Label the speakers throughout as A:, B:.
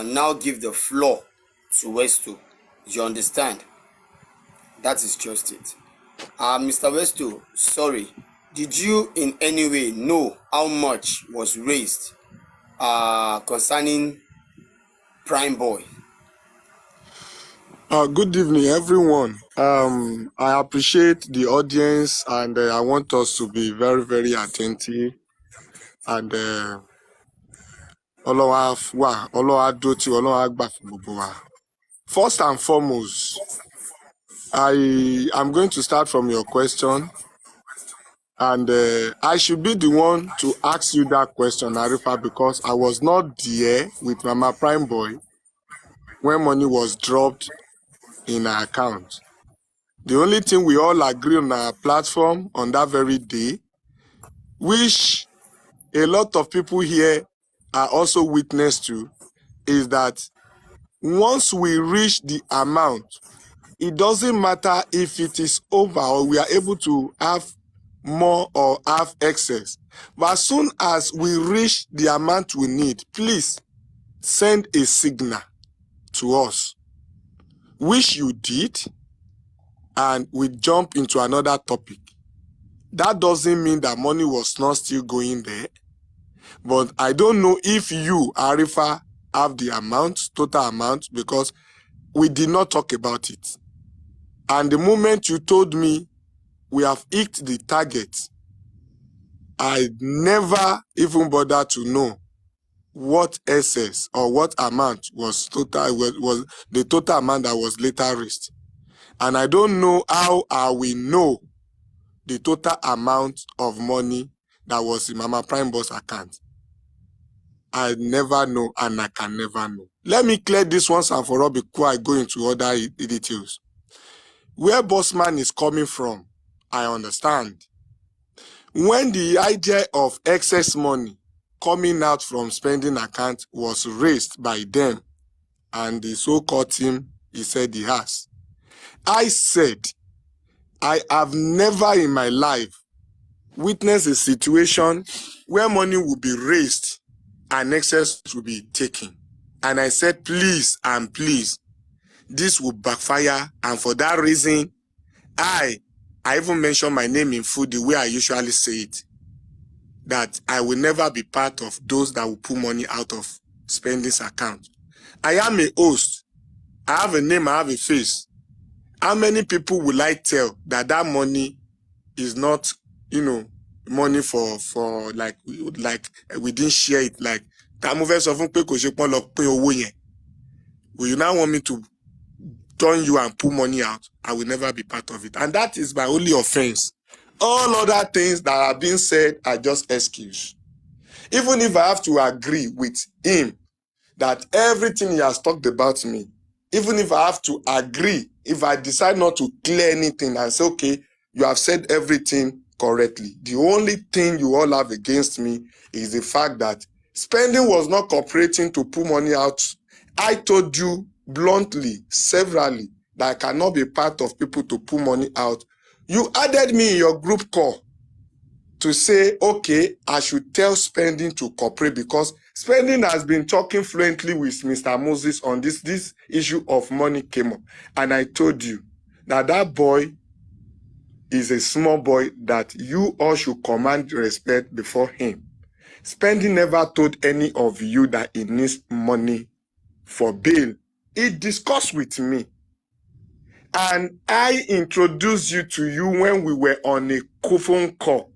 A: now give the floor to Westo. You understand? That is just it. Mr. Westo, sorry. Did you in any way know how much was raised concerning Prime Boy?
B: Good evening, everyone. I appreciate the audience, and I want us to be very, very attentive. And first and foremost, I am going to start from your question, and I should be the one to ask you that question, Arifa, because I was not there with Mama Prime Boy when money was dropped in her account. The only thing we all agree on our platform on that very day, which a lot of people here are also witness to, is that once we reach the amount, it doesn't matter if it is over or we are able to have more or have excess. But as soon as we reach the amount we need, please send a signal to us, which you did, and we jump into another topic. That doesn't mean that money was not still going there. But I don't know if you, Arifa, have the amount, total amount, because we did not talk about it. And the moment you told me we have hit the target, I never even bothered to know what excess or what amount was the total amount that was later reached. And I don't know how I will know the total amount of money that was in Mama Prime Boss account. I never know, and I can never know. Let me clear this once and for all before I go into other details. Where Bossman is coming from, I understand. When the idea of excess money coming out from spending account was raised by them and the so-called team he said he has, I said, I have never in my life witnessed a situation where money will be raised and excess will be taken. And I said, please and please, this will backfire. And for that reason, I even mentioned my name in full the way I usually say it, that I will never be part of those that will pull money out of spending's account. I am a host. I have a name, I have a face. How many people will I tell that that money is not, money for like we didn't share it, like will you now want me to turn you and pull money out? I will never be part of it. And that is my only offense. All other things that are being said are just excuse. Even if I have to agree with him that everything he has talked about me, even if I have to agree, if I decide not to clear anything and say, okay, you have said everything correctly, the only thing you all have against me is the fact that spending was not cooperating to pull money out. I told you bluntly, severally, that I cannot be part of people to pull money out. You added me in your group call to say, okay, I should tell spending to cooperate because spending has been talking fluently with Mr. Moses on this issue of money came up. And I told you that that boy is a small boy that you all should command respect before him. Spending never told any of you that he needs money for bail. He discussed with me. And I introduced you to you when we were on a phone call.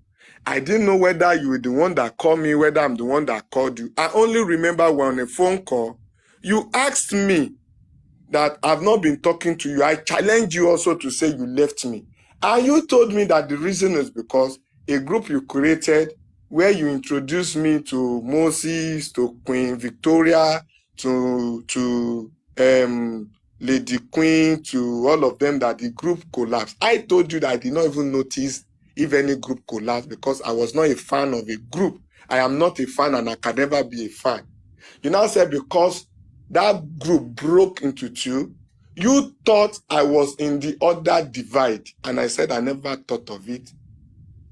B: I didn't know whether you were the one that called me, whether I'm the one that called you. I only remember we're on a phone call. You asked me that I've not been talking to you. I challenged you also to say you left me. And you told me that the reason is because a group you created where you introduced me to Moses, to Queen Victoria, to Lady Queen, to all of them, that the group collapsed. I told you that I did not even notice if any group collapsed because I was not a fan of a group. I am not a fan and I can never be a fan. You now said because that group broke into two, you thought I was in the other divide. And I said, I never thought of it.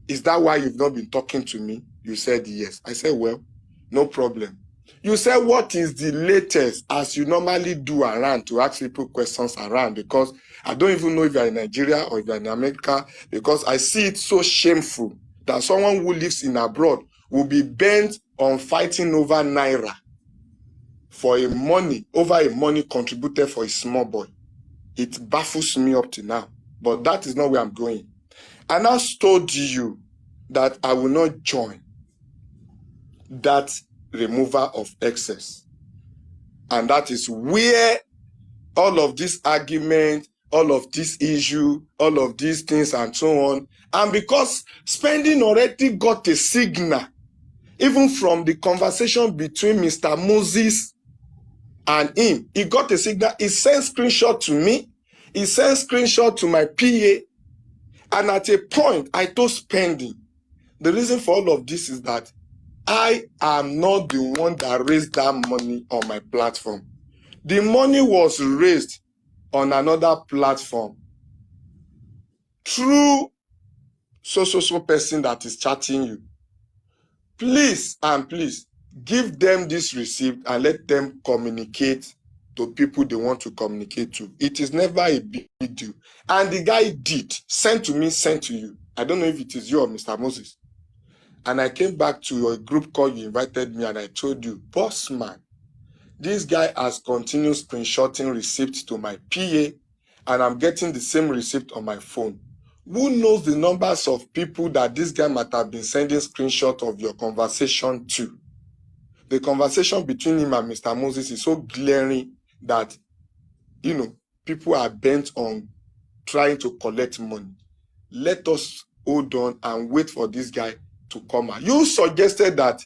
B: Is that why you've not been talking to me? You said yes. I said, well, no problem. You said, what is the latest, as you normally do around, to ask people questions around, because I don't even know if you're in Nigeria or if you're in America, because I see it so shameful that someone who lives in abroad will be bent on fighting over naira for over a money contributed for a small boy. It baffles me up to now, but that is not where I'm going. I now told you that I will not join that removal of excess. And that is where all of this argument, all of this issue, all of these things and so on. And because spending already got a signal, even from the conversation between Mr. Moses and him, he got a signal. He sent screenshot to me. He sent screenshot to my PA. And at a point, I told spending. The reason for all of this is that I am not the one that raised that money on my platform. The money was raised on another platform through so person that is chatting you. Please and please give them this receipt and let them communicate to people they want to communicate to. It is never a big deal. And the guy did, sent to me, sent to you. I don't know if it is you or Mr. Moses. And I came back to your group call, you invited me, and I told you, Bossman, this guy has continued screenshotting receipts to my PA, and I'm getting the same receipt on my phone. Who knows the numbers of people that this guy might have been sending screenshots of your conversation to? The conversation between him and Mr. Moses is so glaring that, people are bent on trying to collect money. Let us hold on and wait for this guy to come out. You suggested that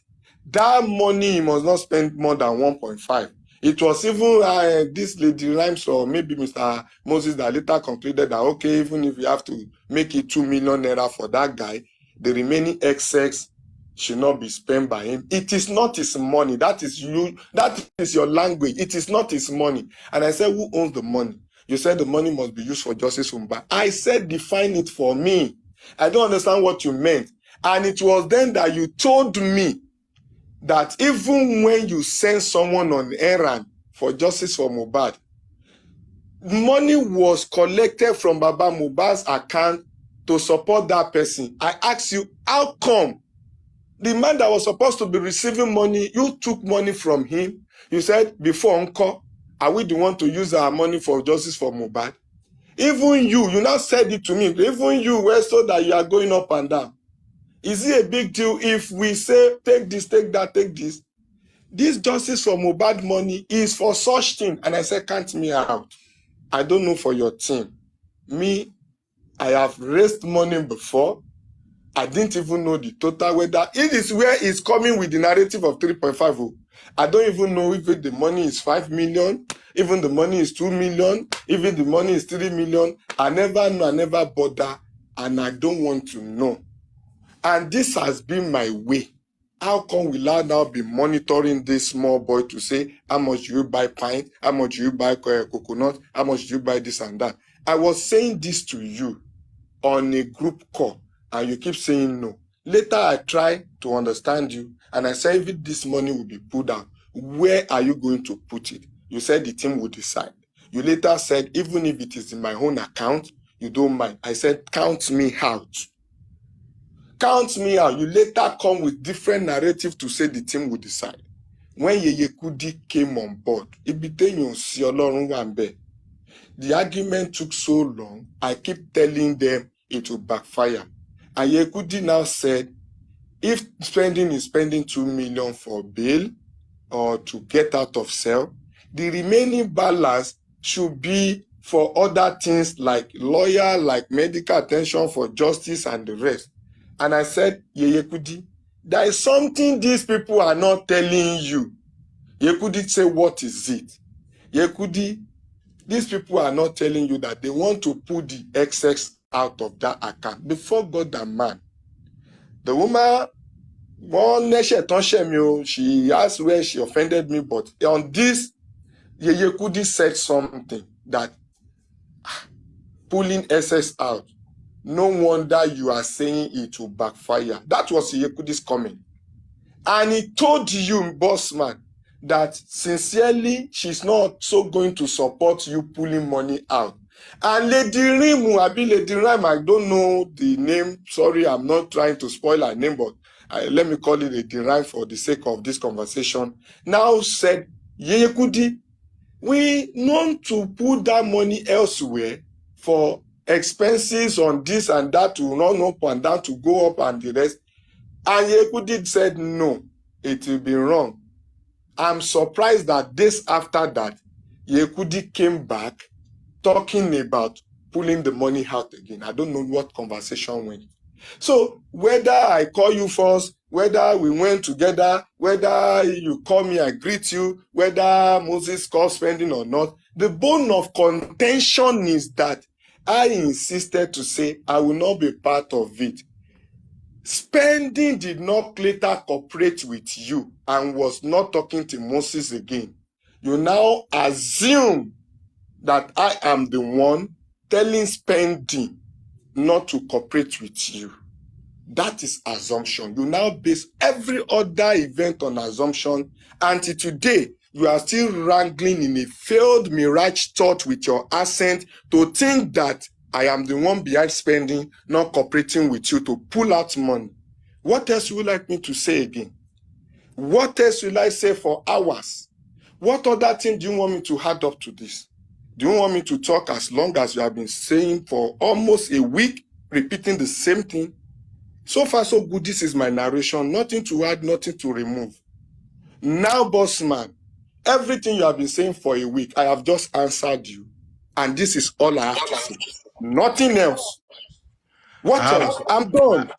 B: money he must not spend more than 1.5. It was even this lady Rhymes or maybe Mr. Moses that later concluded that, okay, even if you have to make it 2 million naira for that guy, the remaining excess should not be spent by him. It is not his money. That is you. That is your language. It is not his money. And I said, who owns the money? You said the money must be used for Justice Umba. I said, define it for me. I don't understand what you meant. And it was then that you told me that even when you send someone on errand for justice for Mohbad, money was collected from Baba Mohbad's account to support that person. I asked you, how come the man that was supposed to be receiving money, you took money from him? You said, before Uncle, are we the one to use our money for justice for Mohbad? Even you now said it to me. Even you were so that you are going up and down. Is it a big deal if we say, take this, take that, take this? This justice for Mohbad money is for such thing. And I said, count me out. I don't know for your team. Me, I have raised money before. I didn't even know the total, whether it is where it's coming with the narrative of 3.5. I don't even know if the money is 5 million, even the money is 2 million, even the money is 3 million. I never know, I never bother, and I don't want to know. And this has been my way. How come will I now be monitoring this small boy to say, how much do you buy pint? How much do you buy coconut? How much do you buy this and that? I was saying this to you on a group call, and you keep saying no. Later, I try to understand you, and I said, if this money will be put out, where are you going to put it? You said the team will decide. You later said, even if it is in my own account, you don't mind. I said, count me out. Count me out. You later come with different narrative to say the team will decide. When Yeye Kudi came on board, the argument took so long, I keep telling them it will backfire. And Yeye Kudi now said, if spending is spending 2 million for bail or to get out of cell, the remaining balance should be for other things like lawyer, like medical attention for justice and the rest. And I said, Yeye Kudi, there is something these people are not telling you. Yeye Kudi say, what is it? Yeye Kudi, these people are not telling you that they want to put the excess out of that account before God and man. The woman, she asked where she offended me, but on this, Yeye Kudi said something that pulling excess out. No wonder you are saying it will backfire. That was Yeye Kudi's comment. And he told you, Bossman, that sincerely she's not so going to support you pulling money out. And Lady Rim, Lady Rim, I don't know the name. Sorry, I'm not trying to spoil her name, but let me call it Lady Rim for the sake of this conversation. Now said, Yeye Kudi, we want to put that money elsewhere for expenses on this and that to run up and down, to go up and the rest. And Yeye Kudi said, no, it will be wrong. I'm surprised that days after that, Yeye Kudi came back talking about pulling the money out again. I don't know what conversation went. So whether I call you first, whether we went together, whether you call me, I greet you, whether Moses called spending or not, the bone of contention is that I insisted to say I will not be part of it. Spending did not later cooperate with you and was not talking to Moses again. You now assume that I am the one telling Spending not to cooperate with you. That is assumption. You now base every other event on assumption. Until today, you are still wrangling in a failed mirage thought with your accent to think that I am the one behind Spending, not cooperating with you to pull out money. What else would you like me to say again? What else will I say for hours? What other thing do you want me to add up to this? Do you want me to talk as long as you have been saying for almost a week, repeating the same thing? So far, so good. This is my narration. Nothing to add, nothing to remove. Now, Bossman, everything you have been saying for a week, I have just answered you. And this is all I have to say. Nothing else. What else? I'm done.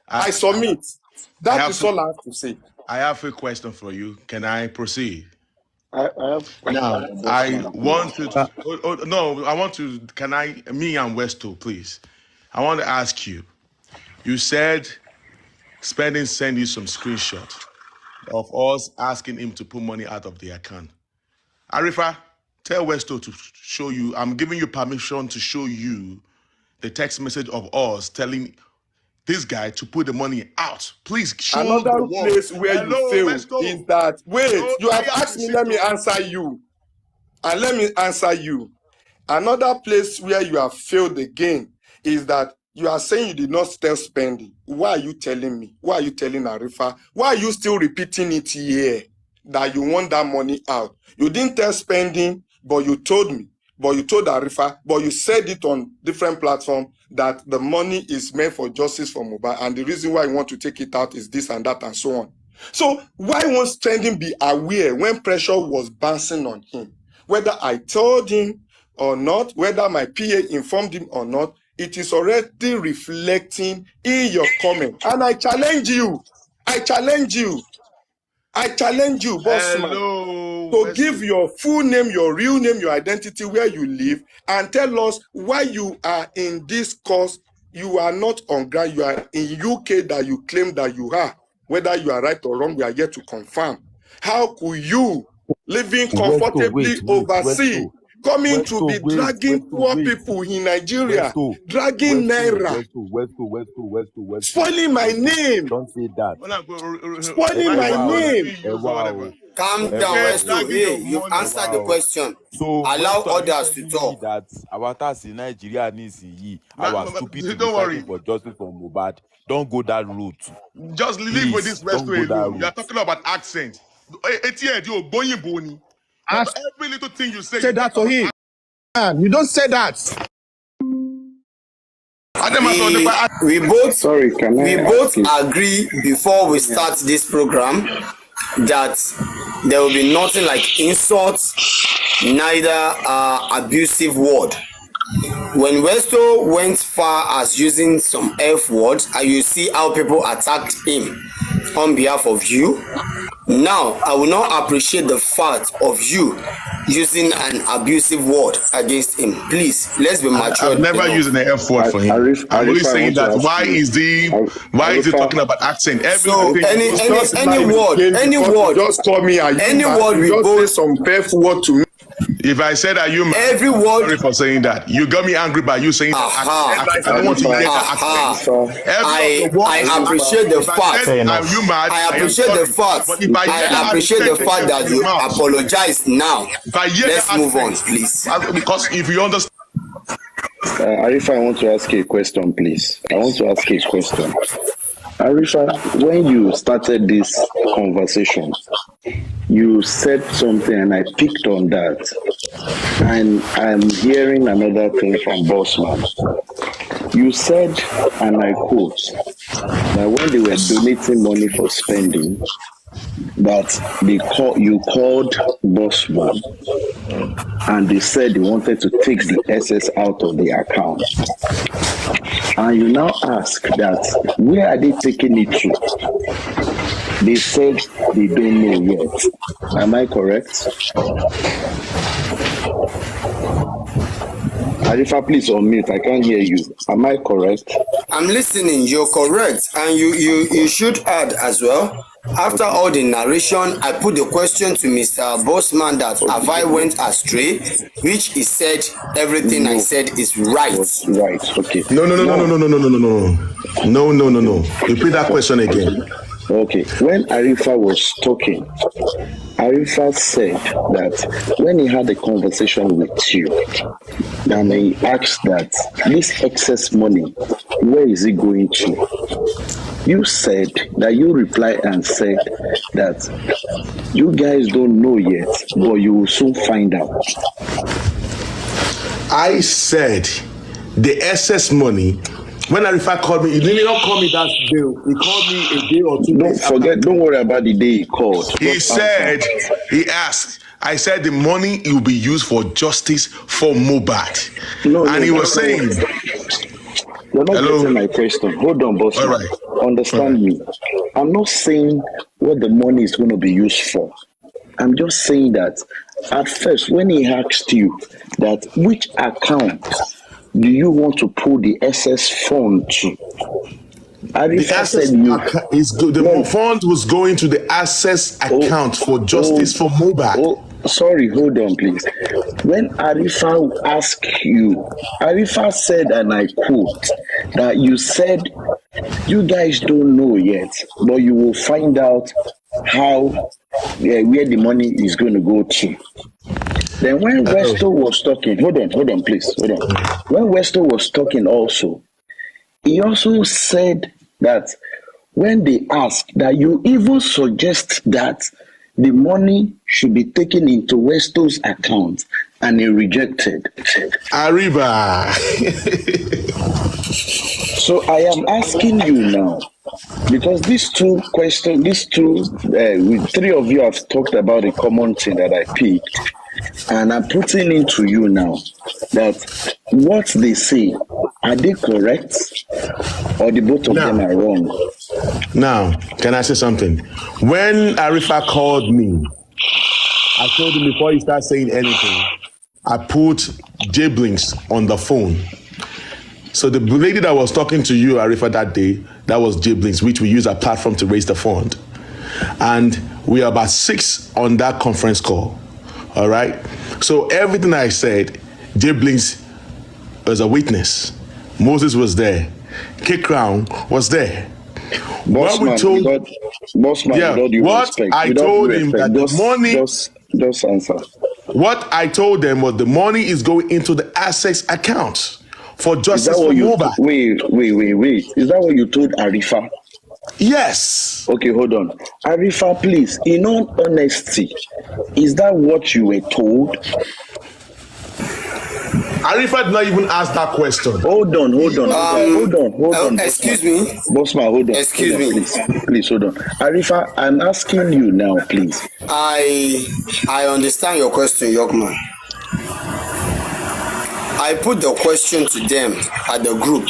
B: I submit. That is all I have to say.
C: I have a question for you. Can I proceed?
D: I have
C: Now, I want to. No, I want to. Can I? Me and Westo, please. I want to ask you. You said Spending sent you some screenshot of us asking him to put money out of the account. Arifa, tell Westo to show you. I'm giving you permission to show you the text message of us telling this guy to put the money out. Please show
B: another
C: the
B: place where you fail
C: Westo.
B: is that, wait, you have asked me, let me answer you. And let me answer you. Another place where you have failed again is that you are saying you did not tell Spending. Why are you telling me? Why are you telling Arifa? Why are you still repeating it here that you want that money out? You didn't tell Spending, but you told me. But you told Arifa, but you said it on different platforms that the money is meant for justice for Mohbad, and the reason why you want to take it out is this and that and so on. So why won't Spending be aware when pressure was bouncing on him? Whether I told him or not, whether my PA informed him or not, it is already reflecting in your comment. And I challenge you. I challenge you. I challenge you, Bossman, to give your full name, your real name, your identity, where you live, and tell us why you are in this course. You are not on ground. You are in UK that you claim that you are. Whether you are right or wrong, we are yet to confirm. How could you, living comfortably overseas, coming to be dragging poor people in Nigeria, dragging Naira, spoiling my name,
D: Don't say that.
B: spoiling my name.
D: Wow.
A: Calm down, Westo. Hey, you've answered the question.
D: So
A: Allow
D: Westo, are you
A: others to
D: telling me
A: talk.
D: that our task in Nigeria needs our stupid to be
C: don't worry.
D: fighting for justice for Mohbad. Don't go that route.
C: Just leave
D: Please,
C: with this
D: don't
C: Westo
D: go that
C: alone. You are
D: route.
C: talking about accent. Etienne, you're going bony. Every little thing you say
E: that to him. Man, you don't say that.
A: We both
F: Sorry, can
A: we
F: I
A: both
F: ask you?
A: agree before we start this program that there will be nothing like insults, neither abusive word. When Westo went far as using some F words, and you see how people attacked him on behalf of you. Now, I will not appreciate the fact of you using an abusive word against him. Please, let's be mature.
C: I've never used an F word for him. I'm only saying that why is he talking about accent?
A: So any word,
B: Just call me.
A: any word we
B: just
A: both
B: say some F word to me.
C: If I said that you mad,
A: Everyone.
C: sorry for saying that. You got me angry by you saying that. I don't want to hear that accent.
A: I appreciate the fact.
C: Are you mad?
A: I appreciate the fact.
C: But if
A: I appreciate the fact that you apologize now. Let's move on, please.
C: Because if you understand.
F: Arifa, I want to ask you a question, please. I want to ask you a question. Arifa, when you started this conversation, you said something and I picked on that. And I'm hearing another thing from Bossman. You said, and I quote, that when they were donating money for spending, that you called Bossman and they said they wanted to take the SS out of the account. And you now ask that, where are they taking it to? They said they don't know yet. Am I correct? Arifa, please unmute. I can't hear you. Am I correct?
A: I'm listening. You're correct. And you should add as well. After all the narration, I put the question to Mr. Bossman that have I went astray, which he said everything I said is right.
F: Right, okay.
C: No. Repeat that question again.
F: Okay. When Arifa was talking, Arifa said that when he had a conversation with you, and he asked that this excess money, where is it going to? You said that you replied and said that you guys don't know yet, but you will soon find out.
C: I said the excess money. When Arifa called me, he didn't not call me that day. He called me a day or 2 days.
F: Don't worry about the day he called.
C: He asked. I said the money will be used for justice for Mohbad. He was saying,
F: you're not getting my question. Hold on, boss.
C: All right.
F: Understand me. I'm not saying what the money is going to be used for. I'm just saying that at first, when he asked you that which account do you want to pull the excess fund to?
C: The fund was going to the access account for justice for Mohbad.
F: Sorry, hold on, please. When Arifa asked you, Arifa said, and I quote, that you said you guys don't know yet, but you will find out where the money is going to go to. Then when Westo was talking, hold on, please, hold on. When Westo was talking also, he also said that when they asked that you even suggest that the money should be taken into Westo's account, and he rejected.
C: Arriba.
F: So I am asking you now, because these two questions, three of you have talked about a common thing that I picked, and I'm putting into you now that what they say, are they correct, or the both of them are wrong?
C: Now, can I say something? When Arifa called me, I told him before he started saying anything, I put J Blinks on the phone. So the lady that was talking to you, Arifa, that day, that was J Blinks, which we use a platform to raise the fund. And we are about 6 on that conference call. All right? So everything I said, J Blinks was a witness. Moses was there. K Crown was there.
F: Bossman,
C: I told him that the money.
F: Just answer.
C: What I told them was the money is going into the assets account for justice for Mohbad.
F: Wait. Is that what you told Arifa?
C: Yes.
F: Okay, hold on. Arifa, please, in all honesty, is that what you were told?
C: Arifa did not even ask that question.
F: Hold on.
A: Excuse me.
F: Bossman, hold on.
A: Excuse me.
F: Please, hold on. Arifa, I'm asking you now, please.
A: I understand your question, Yokman. I put the question to them at the group.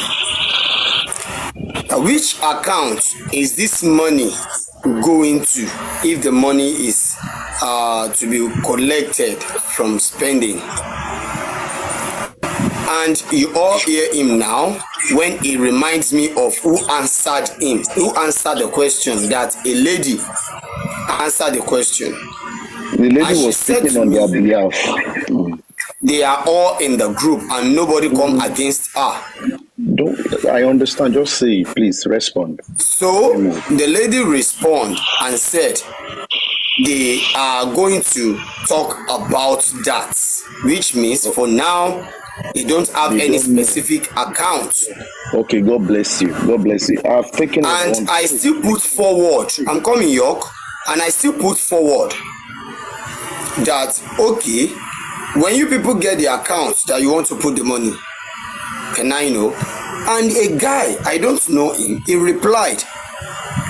A: Which account is this money going to if the money is to be collected from spending? And you all hear him now when he reminds me of who answered the question, that a lady answered the question.
F: The lady
A: And she
F: was
A: said
F: speaking
A: to
F: on their
A: me,
F: behalf.
A: they are all in the group and nobody come against her.
F: Don't I understand? Just say it, please respond.
A: So the lady respond and said they are going to talk about that, which means for now they don't have
F: They
A: any
F: don't know.
A: specific account.
F: Okay, God bless you. God bless you. I've taken it
A: And
F: on.
A: I still put forward, I'm coming York, and I still put forward that okay, when you people get the account that you want to put the money, can I know? And a guy, I don't know him, he replied,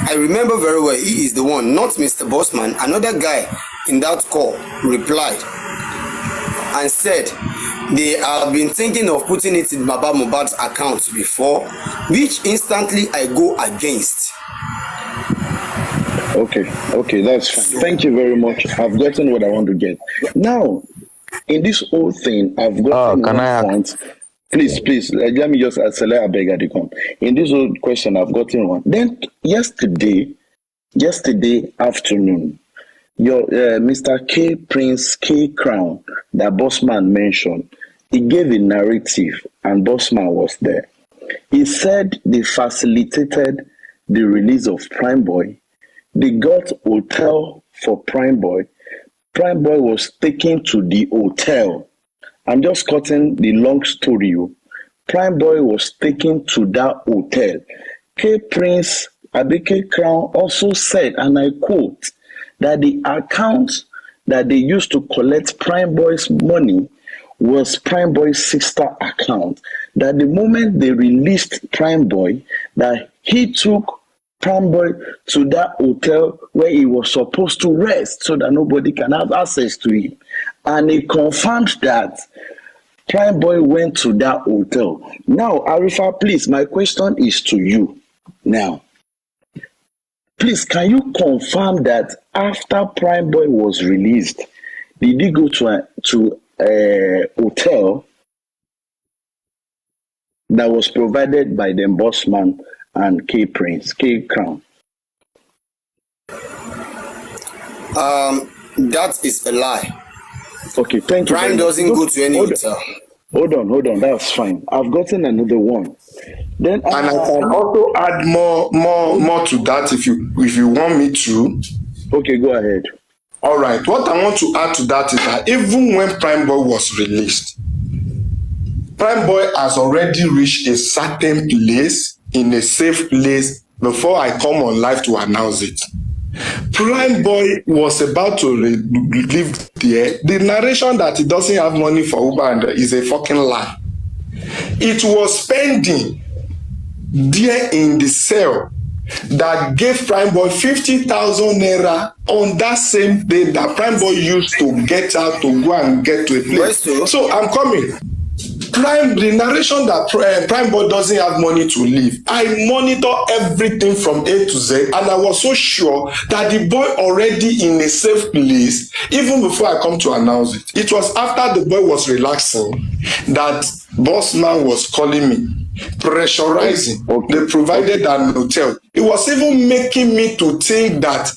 A: I remember very well, he is the one, not Mr. Bossman. Another guy in that call replied and said they have been thinking of putting it in Baba Mohbad's account before, which instantly I go against.
F: Okay, that's fine. Thank you very much. I've gotten what I want to get. Now, in this whole thing, I've gotten
D: Can I
F: one
D: ask?
F: point. Please, let me just accelerate. I beg at the come. In this whole question, I've gotten one. Then yesterday afternoon, your Mr. K Prince K Crown that Bossman mentioned, he gave a narrative, and Bossman was there. He said they facilitated the release of Prime Boy. They got hotel for Prime Boy. Prime Boy was taken to the hotel. I'm just cutting the long story. Prime Boy was taken to that hotel. K Prince Abike Crown also said, and I quote, that the account that they used to collect Prime Boy's money was Prime Boy's sister account. That the moment they released Prime Boy, that he took Prime Boy to that hotel where he was supposed to rest so that nobody can have access to him. And he confirmed that Prime Boy went to that hotel. Now, Arifa, please, my question is to you. Now, please, can you confirm that after Prime Boy was released, did he go to a hotel that was provided by the Bossman and K Prince, K Crown?
A: That is a lie.
F: Okay, thank you.
A: Prime doesn't go to any hotel.
F: Hold on, that's fine. I've gotten another one. Then
B: And I can also add more to that if you want me to.
F: Okay, go ahead.
B: All right. What I want to add to that is that even when Prime Boy was released, Prime Boy has already reached a certain place, in a safe place, before I come on live to announce it. Prime Boy was about to leave there. The narration that he doesn't have money for Uber and is a fucking lie. It was spending there in the cell that gave Prime Boy 50,000 naira on that same day that Prime Boy used to get out to go and get to a place. So I'm coming. The narration that Prime Boy doesn't have money to live. I monitor everything from A to Z, and I was so sure that the boy already in a safe place, even before I come to announce it. It was after the boy was relaxing that Bossman was calling me, pressurizing. They provided an hotel. It was even making me to think that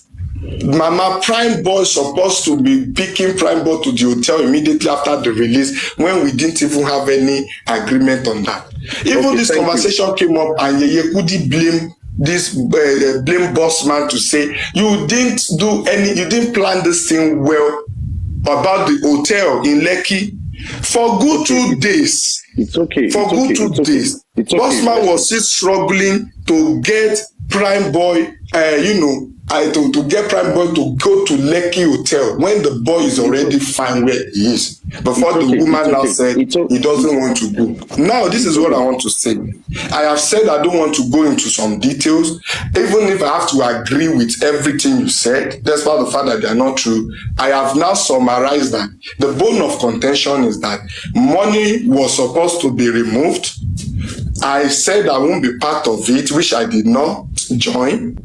B: Mama Prime Boy supposed to be picking Prime Boy to the hotel immediately after the release when we didn't even have any agreement on that. Even this conversation came up and Yeye Kudi blame Bossman to say you didn't plan this thing well about the hotel in Lekki for good 2 days.
F: It's okay.
B: For good 2 days. Bossman was still struggling to get Prime Boy, to get Prime Boy to go to Lekki Hotel when the boy is already fine where he is. Before the woman now said he doesn't want to go. Now, this is what I want to say. I have said I don't want to go into some details, even if I have to agree with everything you said, despite the fact that they are not true. I have now summarized that the bone of contention is that money was supposed to be removed. I said I won't be part of it, which I did not join.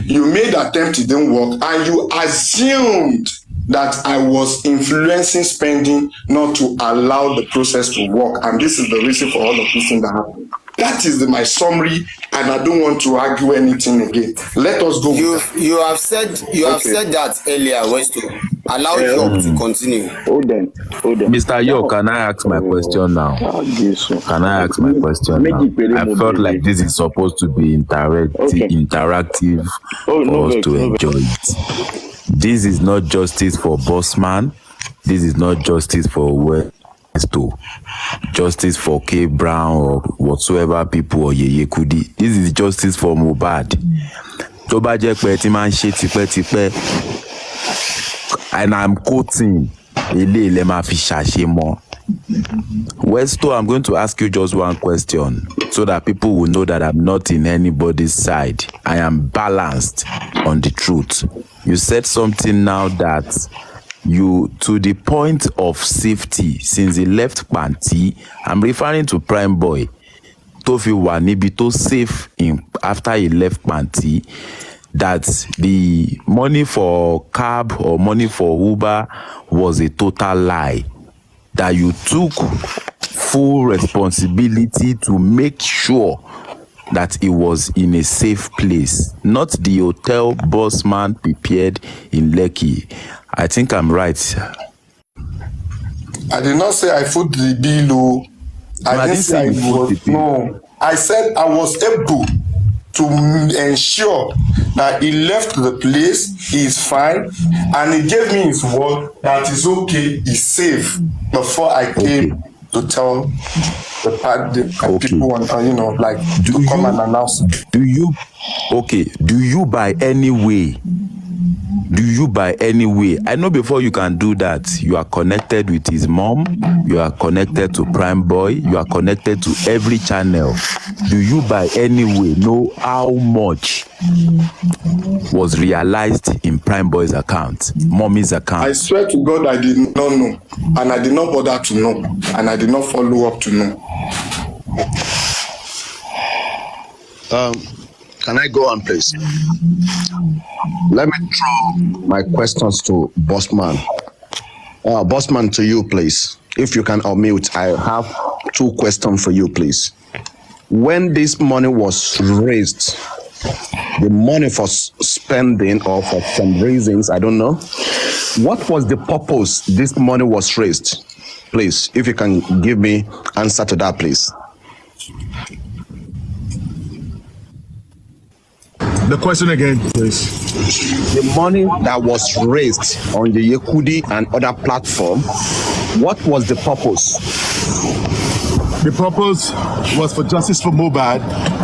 B: You made attempt, it didn't work, and you assumed that I was influencing spending not to allow the process to work. And this is the reason for all of this thing that happened. That is my summary, and I don't want to argue anything again. Let us go.
A: You have said that earlier, Westo. Allow York to continue.
F: Hold on.
D: Mr. York, can I ask my question now? Can I ask my question now? I felt like this is supposed to be interactive for us to enjoy it. This is not justice for Bossman. This is not justice for Westo. Justice for K. Brown or whatsoever people or Yeye Kudi. This is justice for Mohbad. Tó bá jẹ́ pé tí máa ń ṣe tipẹ́tipẹ́, and I'm quoting, ilé máa fi ṣàṣemọ́. Westo, I'm going to ask you just one question so that people will know that I'm not in anybody's side. I am balanced on the truth. You said something now that you, to the point of safety, since he left Panti, I'm referring to Prime Boy, Tofi Wanibi to safe in after he left Panti, that the money for cab or money for Uber was a total lie. That you took full responsibility to make sure that it was in a safe place, not the hotel Bossman prepared in Lekki. I think I'm right.
B: I did not say I foot the bill. I didn't say I was. No, I said I was able to ensure that he left the place, he is fine, and he gave me his word that it's okay, he's safe, before I came to tell the people, like, to come and announce it.
D: Do you by any way, I know before you can do that, you are connected with his mom, you are connected to Prime Boy, you are connected to every channel. Do you by any way know how much was realized in Prime Boy's account, mommy's account?
B: I swear to God, I did not know, and I did not bother to know, and I did not follow up to know.
E: Can I go on, please? Let me throw my questions to Bossman. Bossman, to you, please. If you can unmute, I have 2 questions for you, please. When this money was raised, the money for spending or for some reasons, I don't know, what was the purpose this money was raised? Please, if you can give me answer to that, please.
C: The question again, please.
E: The money that was raised on the Yekudi and other platform, what was the purpose?
C: The purpose was for justice for Mohbad,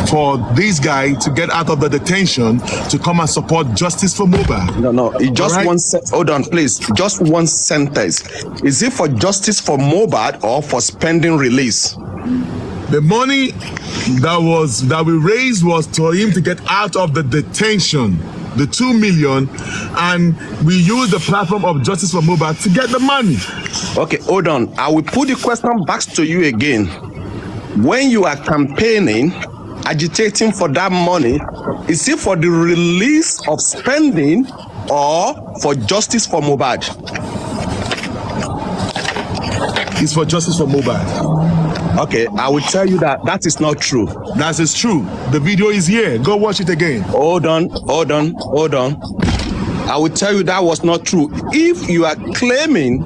C: for this guy to get out of the detention to come and support justice for Mohbad.
E: No, it just
C: right?
E: hold on, please. Just one sentence. Is it for justice for Mohbad or for spending release?
C: The money that we raised was for him to get out of the detention, the 2 million, and we used the platform of Justice for Mohbad to get the money.
E: Okay, hold on. I will put the question back to you again. When you are campaigning, agitating for that money, is it for the release of spending or for Justice for Mohbad?
C: It's for Justice for Mohbad.
E: Okay, I will tell you that is not true.
C: That is true. The video is here. Go watch it again.
E: Hold on. I will tell you that was not true. If you are claiming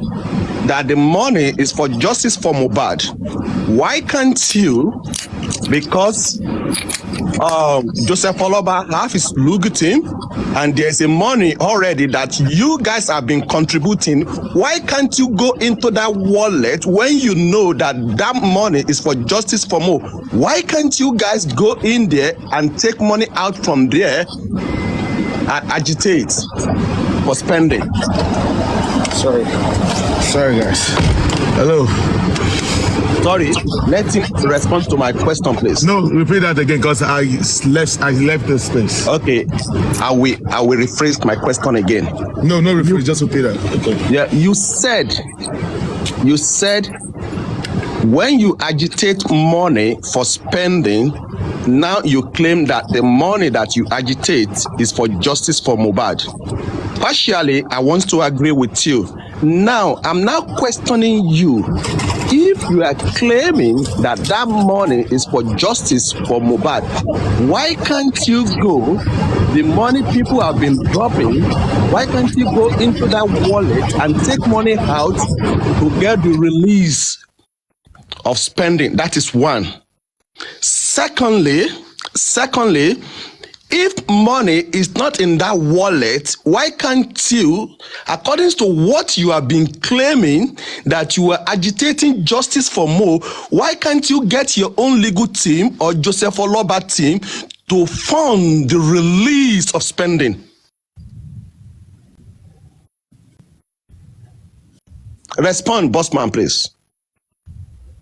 E: that the money is for justice for Mohbad, why can't you, because Joseph Oloba have his Lugu team and there's a money already that you guys have been contributing, why can't you go into that wallet when you know that that money is for justice for Mo? Why can't you guys go in there and take money out from there and agitate for spending?
C: Sorry guys. Hello.
E: Sorry, let him respond to my question, please.
C: No, repeat that again, because I left the space.
E: Okay, I will rephrase my question again.
C: No, rephrase, just repeat that. Okay.
E: Yeah, you said when you agitate money for spending, now you claim that the money that you agitate is for justice for Mohbad. Partially, I want to agree with you. Now, I'm now questioning you. If you are claiming that that money is for justice for Mohbad, why can't you go, the money people have been dropping, why can't you go into that wallet and take money out to get the release of spending? That is one. Secondly, if money is not in that wallet, why can't you, according to what you have been claiming that you are agitating justice for Mo, why can't you get your own legal team or Joseph Oloba team to fund the release of spending? Respond, Bossman, please.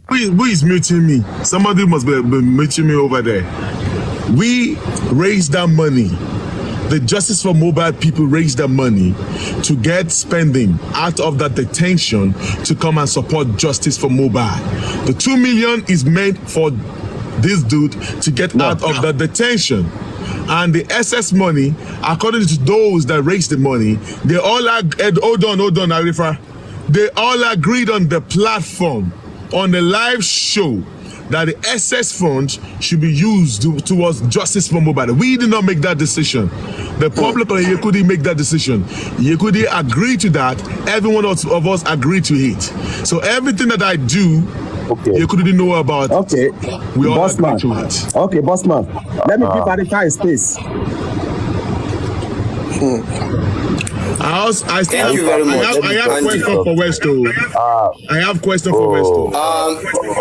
C: Who is muting me? Somebody must be muting me over there. We raised that money. The Justice for Mohbad people raised that money to get spending out of that detention to come and support Justice for Mohbad. The 2 million is meant for this dude to get out of the detention. And the SS money, according to those that raised the money, they all hold on, Arifa. They all agreed on the platform, on the live show, that the SS fund should be used towards justice for Mohbad. We did not make that decision. The public or Yekudi make that decision. Yekudi agreed to that. Every one of us agreed to it. So everything that I do, Yekudi didn't know about.
E: Okay,
C: we all
E: Bossman.
C: agreed to it.
E: Okay, Bossman. Let me give Arifa a space.
A: Thank you very much.
C: I have question for Westo. I have question for Westo.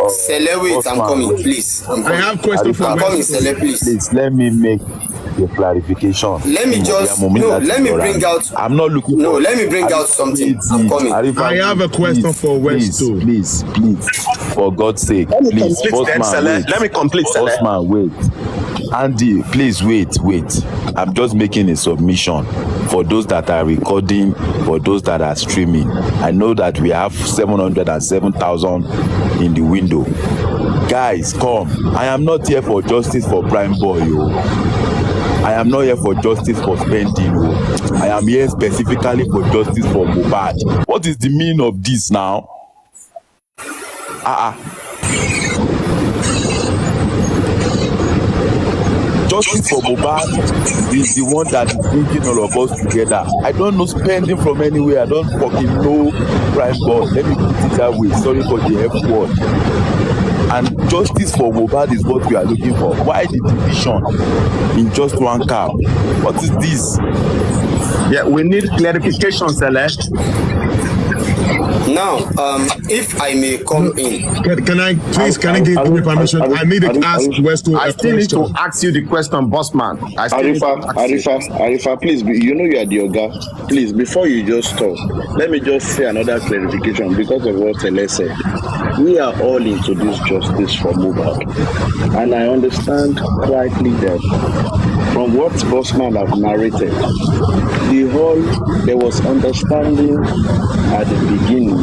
A: Sele, wait, I'm coming, please.
C: I have question for
A: I'm coming,
C: Westo.
A: Sele, please.
D: Please let me make a clarification.
A: Let me just let me bring out.
D: I'm not looking.
A: No, let me bring out something. I'm coming.
C: I have a question for Westo.
D: Please, for God's sake, please, Bossman,
E: Let me complete, Sele.
D: Bossman, wait. Andy, please wait. I'm just making a submission for those that are recording, for those that are streaming. I know that we have 707,000 in the window. Guys, come. I am not here for justice for Prime Boy. I am not here for justice for spending. I am here specifically for justice for Mohbad. What is the meaning of this now? Justice for Mohbad is the one that is bringing all of us together. I don't know spending from anywhere. I don't fucking know Prime Boy. Let me put it that way. Sorry for the F word. And justice for Mohbad is what we are looking for. Why the division in just one cap? What is this?
E: Yeah, we need clarification, Sele.
A: Now, if I may come in.
C: Can I give me permission? I need to ask Westo
E: I
C: a
E: still need
C: question.
E: to ask you the question, Bossman.
F: Arifa, please, you know you are the Oga. Please, before you just talk, let me just say another clarification because of what Sele said. We are all into this justice for Mohbad. And I understand quietly that from what Bossman have narrated, there was understanding at the beginning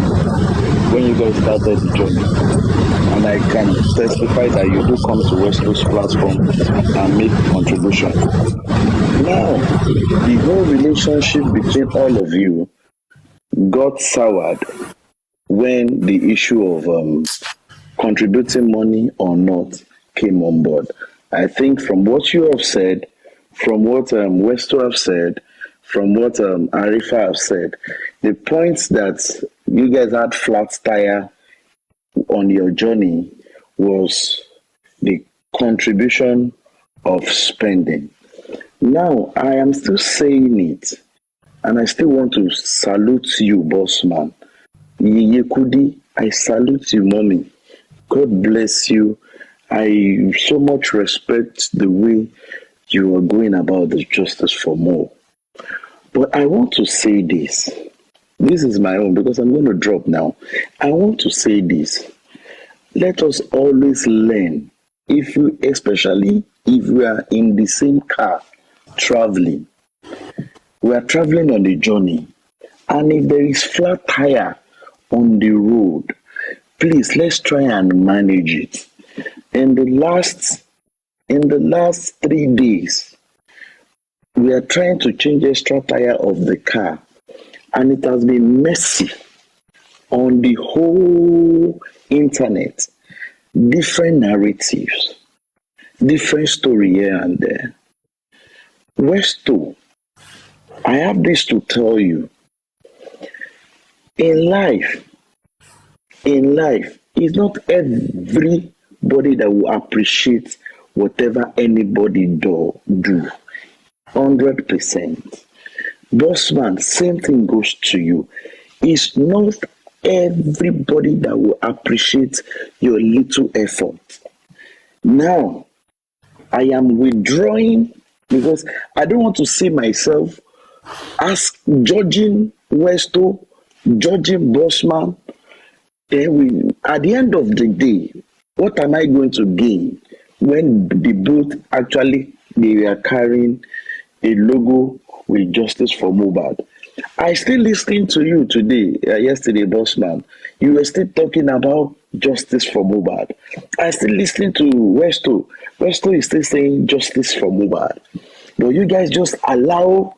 F: when you guys started the journey. And I can testify that you do come to Westo's platform and make contribution. Now, the whole relationship between all of you got soured when the issue of contributing money or not came on board. I think from what you have said, from what Westo have said, from what Arifa have said, the points that you guys had flat tire on your journey was the contribution of spending. Now, I am still saying it, and I still want to salute you, Bossman. Yekudi, I salute you, mommy. God bless you. I so much respect the way you are going about the justice for more. But I want to say this. This is my own because I'm going to drop now. I want to say this. Let us always learn, especially if we are in the same car traveling. We are traveling on the journey. And if there is flat tire on the road, please let's try and manage it. In the last 3 days, we are trying to change extra tire of the car, and it has been messy. on the whole internet, different narratives, different story here and there. Westo, I have this to tell you. In life, it's not everybody that will appreciate whatever anybody do. 100%. Bossman, same thing goes to you. It's not everybody that will appreciate your little effort. Now, I am withdrawing because I don't want to see myself as judging Westo, judging Bossman. At the end of the day, what am I going to gain when the both actually they were carrying a logo with Justice for Mohbad? I still listening to you today, yesterday, Bossman. You were still talking about Justice for Mohbad. I still listening to Westo. Westo is still saying Justice for Mohbad. But you guys just allow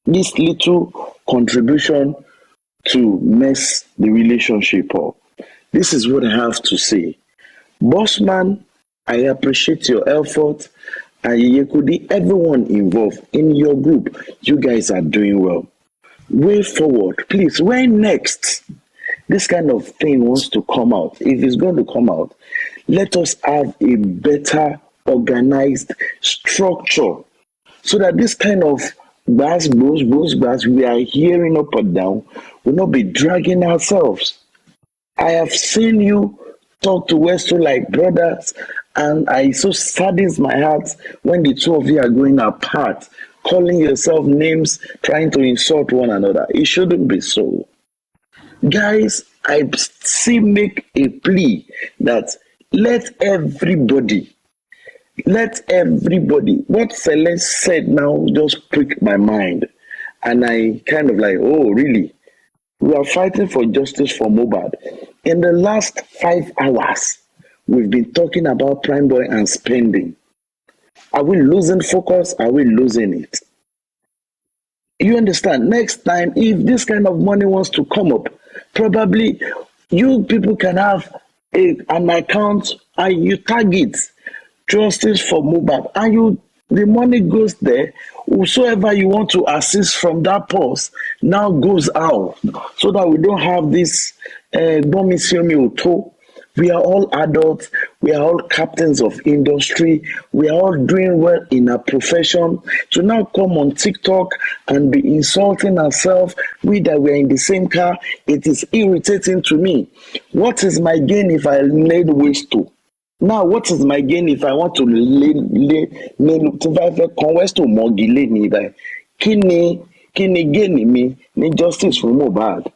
F: this little contribution to mess the relationship up. This is what I have to say. Bossman, I appreciate your effort. And Yekudi, everyone involved in your group, you guys are doing well. Way forward, please. When next this kind of thing wants to come out, if it's going to come out, let us have a better organized structure so that this kind of buzz we are hearing up and down will not be dragging ourselves. I have seen you talk to Westo like brothers, and I so saddens my heart when the two of you are going apart, calling yourself names, trying to insult one another. It shouldn't be so. Guys, I still make a plea that let everybody, what Celeste said now just pricked my mind. And I kind of like, oh, really? We are fighting for justice for Mohbad. In the last 5 hours, we've been talking about Prime Boy and spending. Are we losing focus? Are we losing it? You understand? Next time, if this kind of money wants to come up, probably you people can have an account and you target justice for Mohbad, and the money goes there. Whosoever you want to assist from that post now goes out, so that we don't have this we are all adults, we are all captains of industry, we are all doing well in our profession. To now come on TikTok and be insulting ourselves, we that we're in the same car, it is irritating to me. What is my gain if I laid waste to? Now, what is my gain if I want to kini gain me ni justice for Mohbad?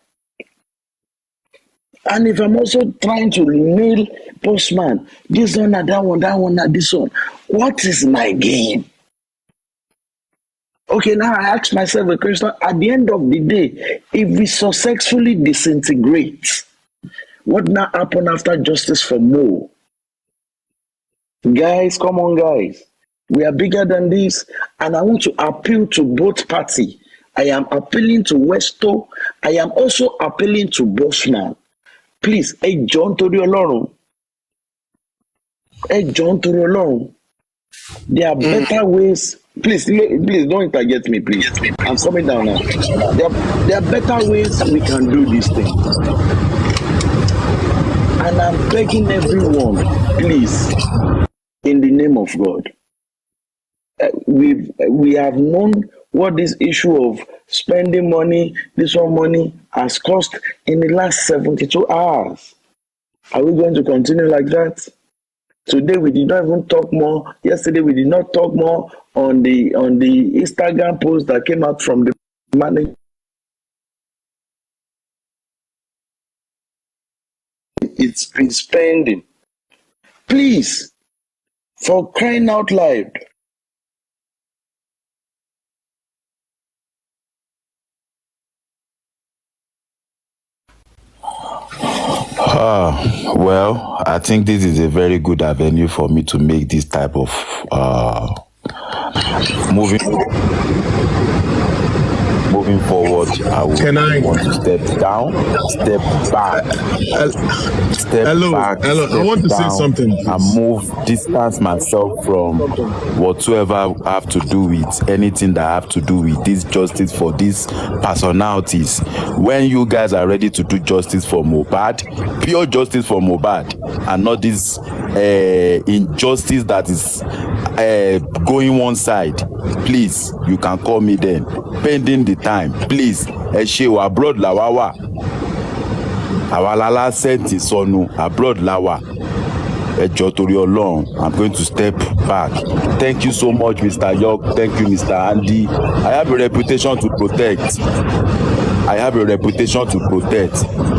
F: And if I'm also trying to nail Bossman, this one, that one, this one, what is my gain? Okay, now I ask myself a question. At the end of the day, if we successfully disintegrate, what now happen after justice for Mo? Guys, come on, guys. We are bigger than this, and I want to appeal to both parties. I am appealing to Westo. I am also appealing to Bossman. Please, John torí Ọlọ́run. John torí Ọlọ́run. There are better ways. Please don't interject me, please. I'm coming down now. There are better ways we can do this thing. And I'm begging everyone, please, in the name of God. We have known what this issue of spending money, this one money, has cost in the last 72 hours. Are we going to continue like that? Today we did not even talk more. Yesterday we did not talk more on the Instagram post that came out from the manager. It's been spending. Please, for crying out loud.
D: Well, I think this is a very good avenue for me to make this type of moving. moving forward, I would want to step down, step back,
C: I want to say something, please.
D: and move, distance myself from whatsoever I have to do with anything that I have to do with this justice for these personalities. When you guys are ready to do justice for Mohbad, pure justice for Mohbad, and not this injustice that is going one side, please, you can call me then, pending the time. Please, Eshewa abroad lawawa, awalala senti sonu abroad lawa. Ejo tori Ọlọ́run, I'm going to step back. Thank you so much, Mr. York. Thank you, Mr. Andy. I have a reputation to protect.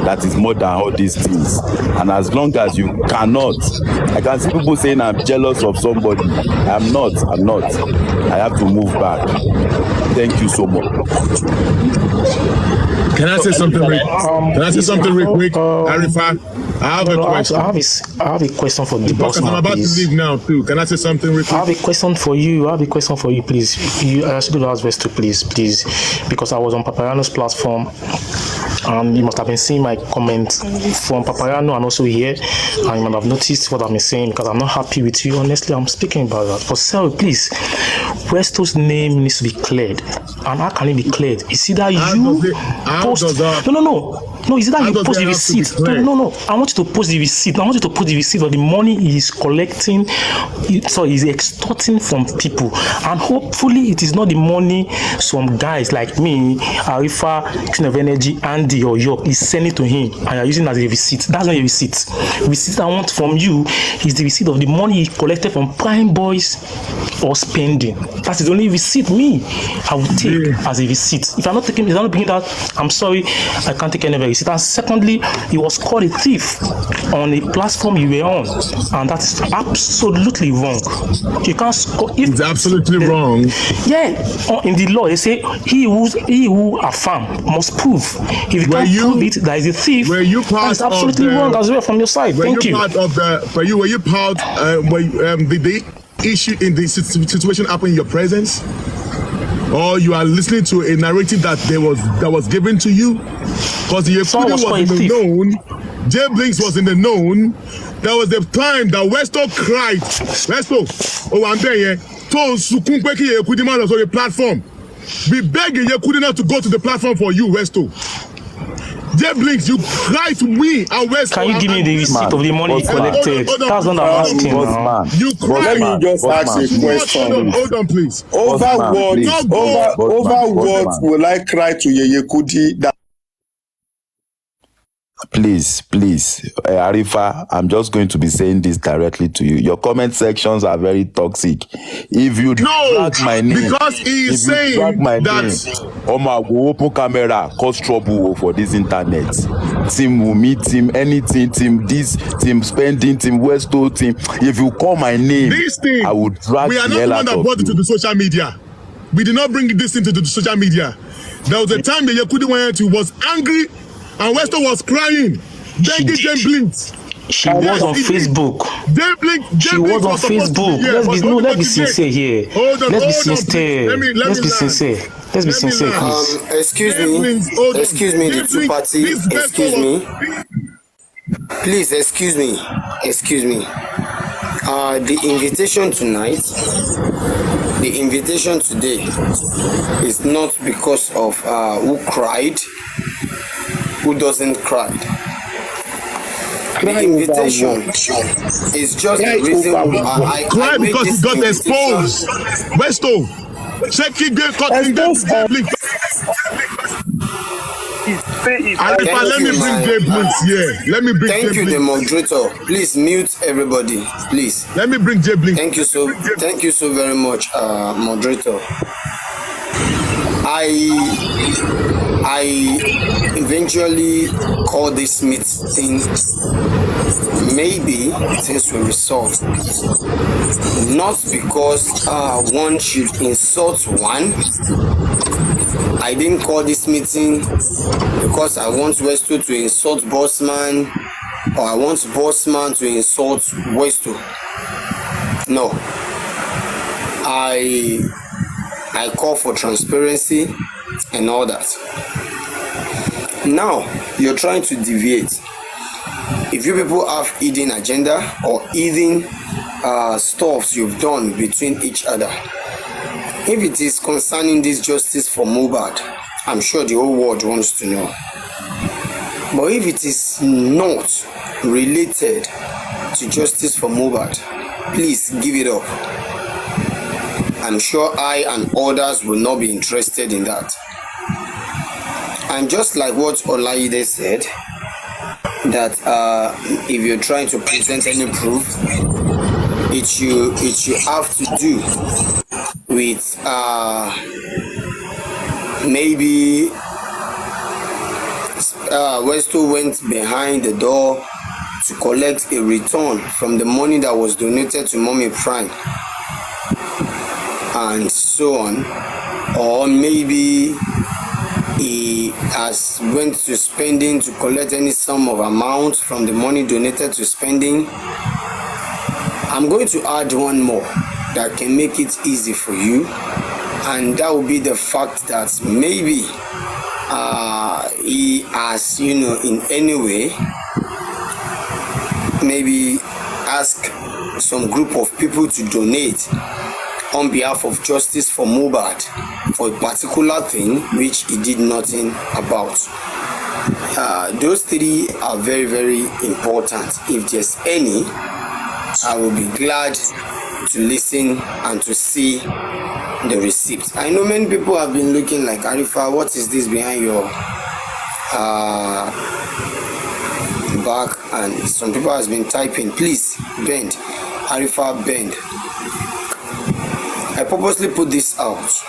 D: That is more than all these things. And as long as you cannot, I can see people saying I'm jealous of somebody. I'm not. I have to move back. Thank you so much.
C: Can I say something real quick? Arifa, I have a question.
G: I have a question for the boss man,
C: I'm about
G: please.
C: to leave now too. Can I say something real quick?
G: I have a question for you. Please. I should ask Vesto, please, because I was on Papayano's platform, and you must have been seeing my comments from Papayano and also here, and you might have noticed what I've been saying, because I'm not happy with you. Honestly, I'm speaking about that. But sir, please, Vesto's name needs to be cleared, and how can it be cleared? Is either you post? No. Is it that you post the receipt? No. I want you to post the receipt. Of the money he is collecting, so he's extorting from people, and hopefully it is not the money some guys like me, Arifa, Queen of Energy, Andy or York is sending to him, and you're using as a receipt. That's not a receipt. Receipt I want from you is the receipt of the money he collected from Prime Boys or spending. That is the only receipt I will take as a receipt. If I'm not bringing that, I'm sorry, I can't take any of the receipt. And secondly, he was called a thief on a platform you were on, and that is absolutely wrong. You can't score.
C: It's absolutely wrong.
G: Yeah, in the law they say he who affirm must prove. If you can't prove it, that is a thief. That's absolutely wrong as well from your side. Thank you.
C: Were you part the issue in the situation happened in your presence, or you are listening to a narrative that was given to you? Because the Yekudi was in the known, J Blinks was in the known. There was the time that Westo cried, I'm there, so Sukunkweki Yekudi man was on the platform. We beg Yekudi not to go to the platform for you, Westo. J Blinks, you cried to me and Westo.
G: Can you give me the receipt of the money collected? That's what I'm asking now.
C: You cried.
B: Let me just ask a question.
C: Hold on, please.
B: Over what will I cry to Yekudi that?
D: Please, Arifa, I'm just going to be saying this directly to you. Your comment sections are very toxic. If you drag my name,
C: because he is saying that
D: Oma go open camera, cause trouble for this internet. Team will meet team, anything, team this, team spending, team Westo, team. If you call my name, I will drag
C: we are
D: the
C: not
D: hell
C: the one
D: out
C: that
D: of
C: brought it to the social media. We did not bring this into the social media. There was a time that Yekudi was angry and Westo was crying. Begging J Blinks.
G: She was on Facebook. She was on Facebook. Let's be sincere here. Let's be sincere. Let's be sincere.
A: Excuse me, the two party. Please, excuse me. The invitation tonight, the invitation today is not because of who cried, who doesn't cry. The invitation is just the reason I
C: cry because he got exposed. Westo, check it, let me bring J Blinks here. Let me bring
A: Thank you, the moderator. Please mute everybody, please.
C: Let me bring J Blinks.
A: Thank you so very much, moderator. I eventually call this meeting. Maybe things will resolve. Not because one should insult one. I didn't call this meeting because I want Westo to insult Bossman, or I want Bossman to insult Westo. No. I call for transparency. and all that. Now you're trying to deviate. If you people have hidden agenda or hidden stuffs you've done between each other, if it is concerning this justice for Mohbad, I'm sure the whole world wants to know. But if it is not related to justice for Mohbad, please give it up. I'm sure I and others will not be interested in that. And just like what Olaide said, that if you're trying to present any proof, it should have to do with maybe Westo went behind the door to collect a return from the money that was donated to Mommy Prime and so on, or maybe he has went to spending to collect any sum of amount from the money donated to spending. I'm going to add one more that can make it easy for you, and that will be the fact that maybe he has, in any way, maybe ask some group of people to donate on behalf of justice for Mohbad for a particular thing which he did nothing about. Those three are very, very important. If there's any, I will be glad to listen and to see the receipts. I know many people have been looking like, Arifa, what is this behind your back? And some people has been typing, please bend, Arifa, bend. I purposely put this out.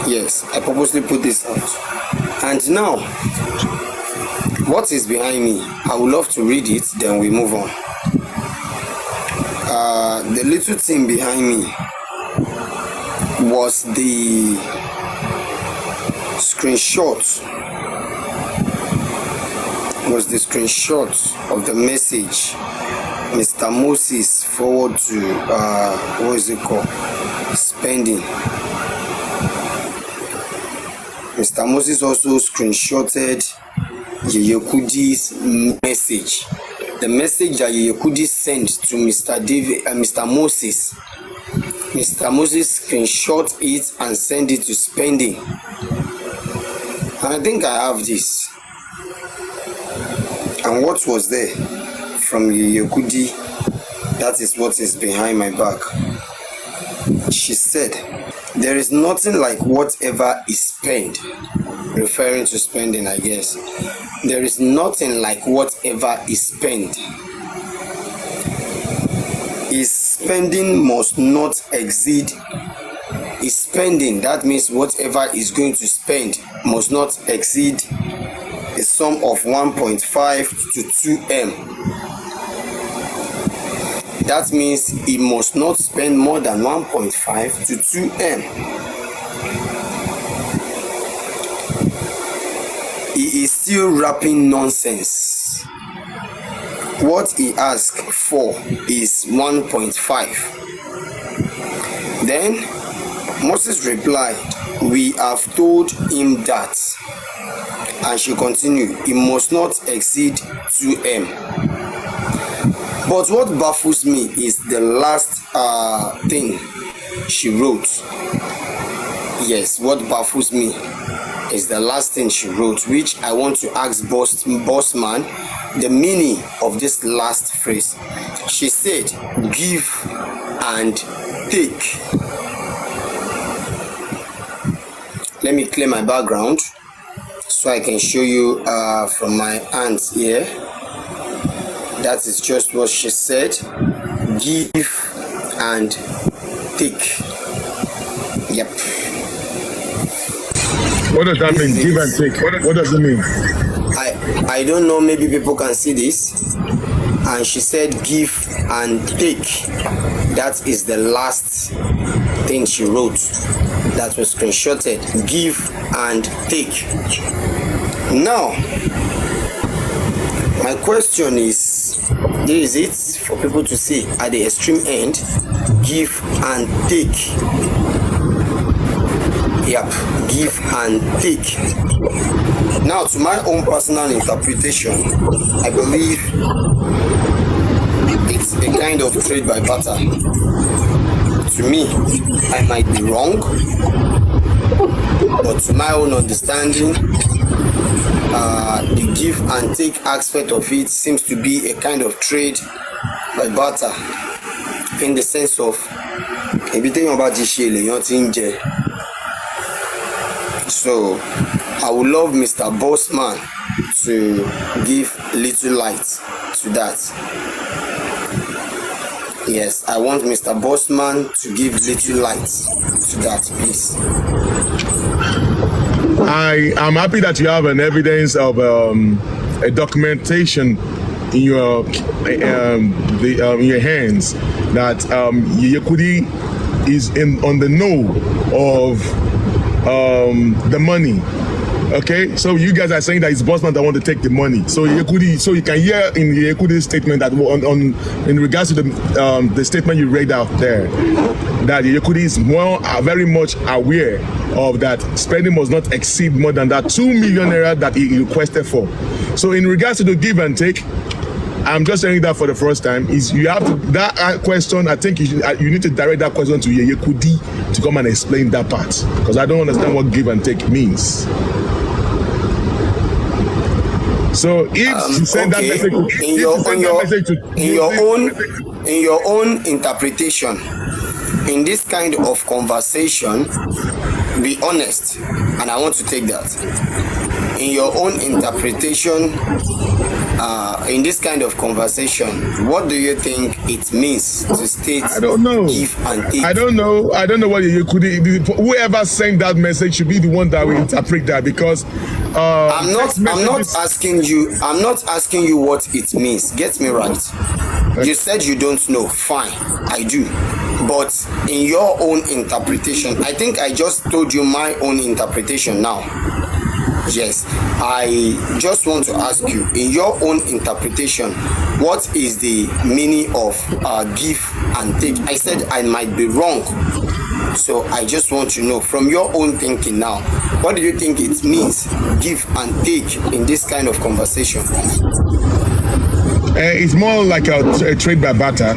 A: Yes, I purposely put this out. And now, what is behind me? I would love to read it, then we move on. The little thing behind me was the screenshot. Of the message Mr. Moses forward to what is it called? Spending. Mr. Moses also screenshotted Yeye Kudi's message. The message that Yeye Kudi sent to Mr. Moses. Mr. Moses screenshot it and send it to Spending. And I think I have this. And what was there from Yeye Kudi, that is what is behind my back. She said, there is nothing like whatever is spent, referring to spending, I guess. There is nothing like whatever is spent. His spending must not exceed. His spending, that means whatever is going to spend must not exceed a sum of 1.5 to 2M. That means he must not spend more than 1.5 to 2M. He is still rapping nonsense. What he asked for is 1.5. Then Moses replied, we have told him that. And she continued, it must not exceed 2M. But what baffles me is the last thing she wrote. Yes, what baffles me is the last thing she wrote, which I want to ask Bossman the meaning of this last phrase. She said, give and take. Let me clear my background so I can show you from my hands here. That is just what she said. Give and take. Yep.
C: What does that mean? Give and take. What does it mean?
A: I don't know. Maybe people can see this. And she said give and take. That is the last thing she wrote. That was screenshotted. Give and take. Now, my question is, this is it for people to see at the extreme end, give and take. Yep, give and take. Now, to my own personal interpretation, I believe it's a kind of trade by barter. To me, I might be wrong, but to my own understanding, the give and take aspect of it seems to be a kind of trade by barter, in the sense of so I would love Mr. Bossman to give little light to that. Yes, I want Mr. Bossman to give little light to that, please.
C: I'm happy that you have an evidence of a documentation in your in your hands that Yekudi is on the know of the money. Okay, so you guys are saying that it's Bossman that want to take the money. So Yekudi, so you can hear in Yekudi's statement that in regards to the statement you read out there, that Yekudi is very much aware of that spending must not exceed more than that 2 million naira that he requested for. So in regards to the give and take, I'm just saying that for the first time, is you have to, that question, I think you need to direct that question to Yekudi to come and explain that part, because I don't understand what give and take means. So if you send that message
A: in your own interpretation, in this kind of conversation, be honest, and I want to take that. In your own interpretation, in this kind of conversation, what do you think it means to state?
C: I don't know.
A: Give and take?
C: I don't know what you could. Whoever sent that message should be the one that will interpret that, because
A: I'm not asking you what it means. Get me right. You said you don't know. Fine, I do. But in your own interpretation, I think I just told you my own interpretation now. Yes, I just want to ask you, in your own interpretation, what is the meaning of give and take? I said I might be wrong, so I just want to know from your own thinking now, what do you think it means, give and take, in this kind of conversation?
C: It's more like a trade by barter.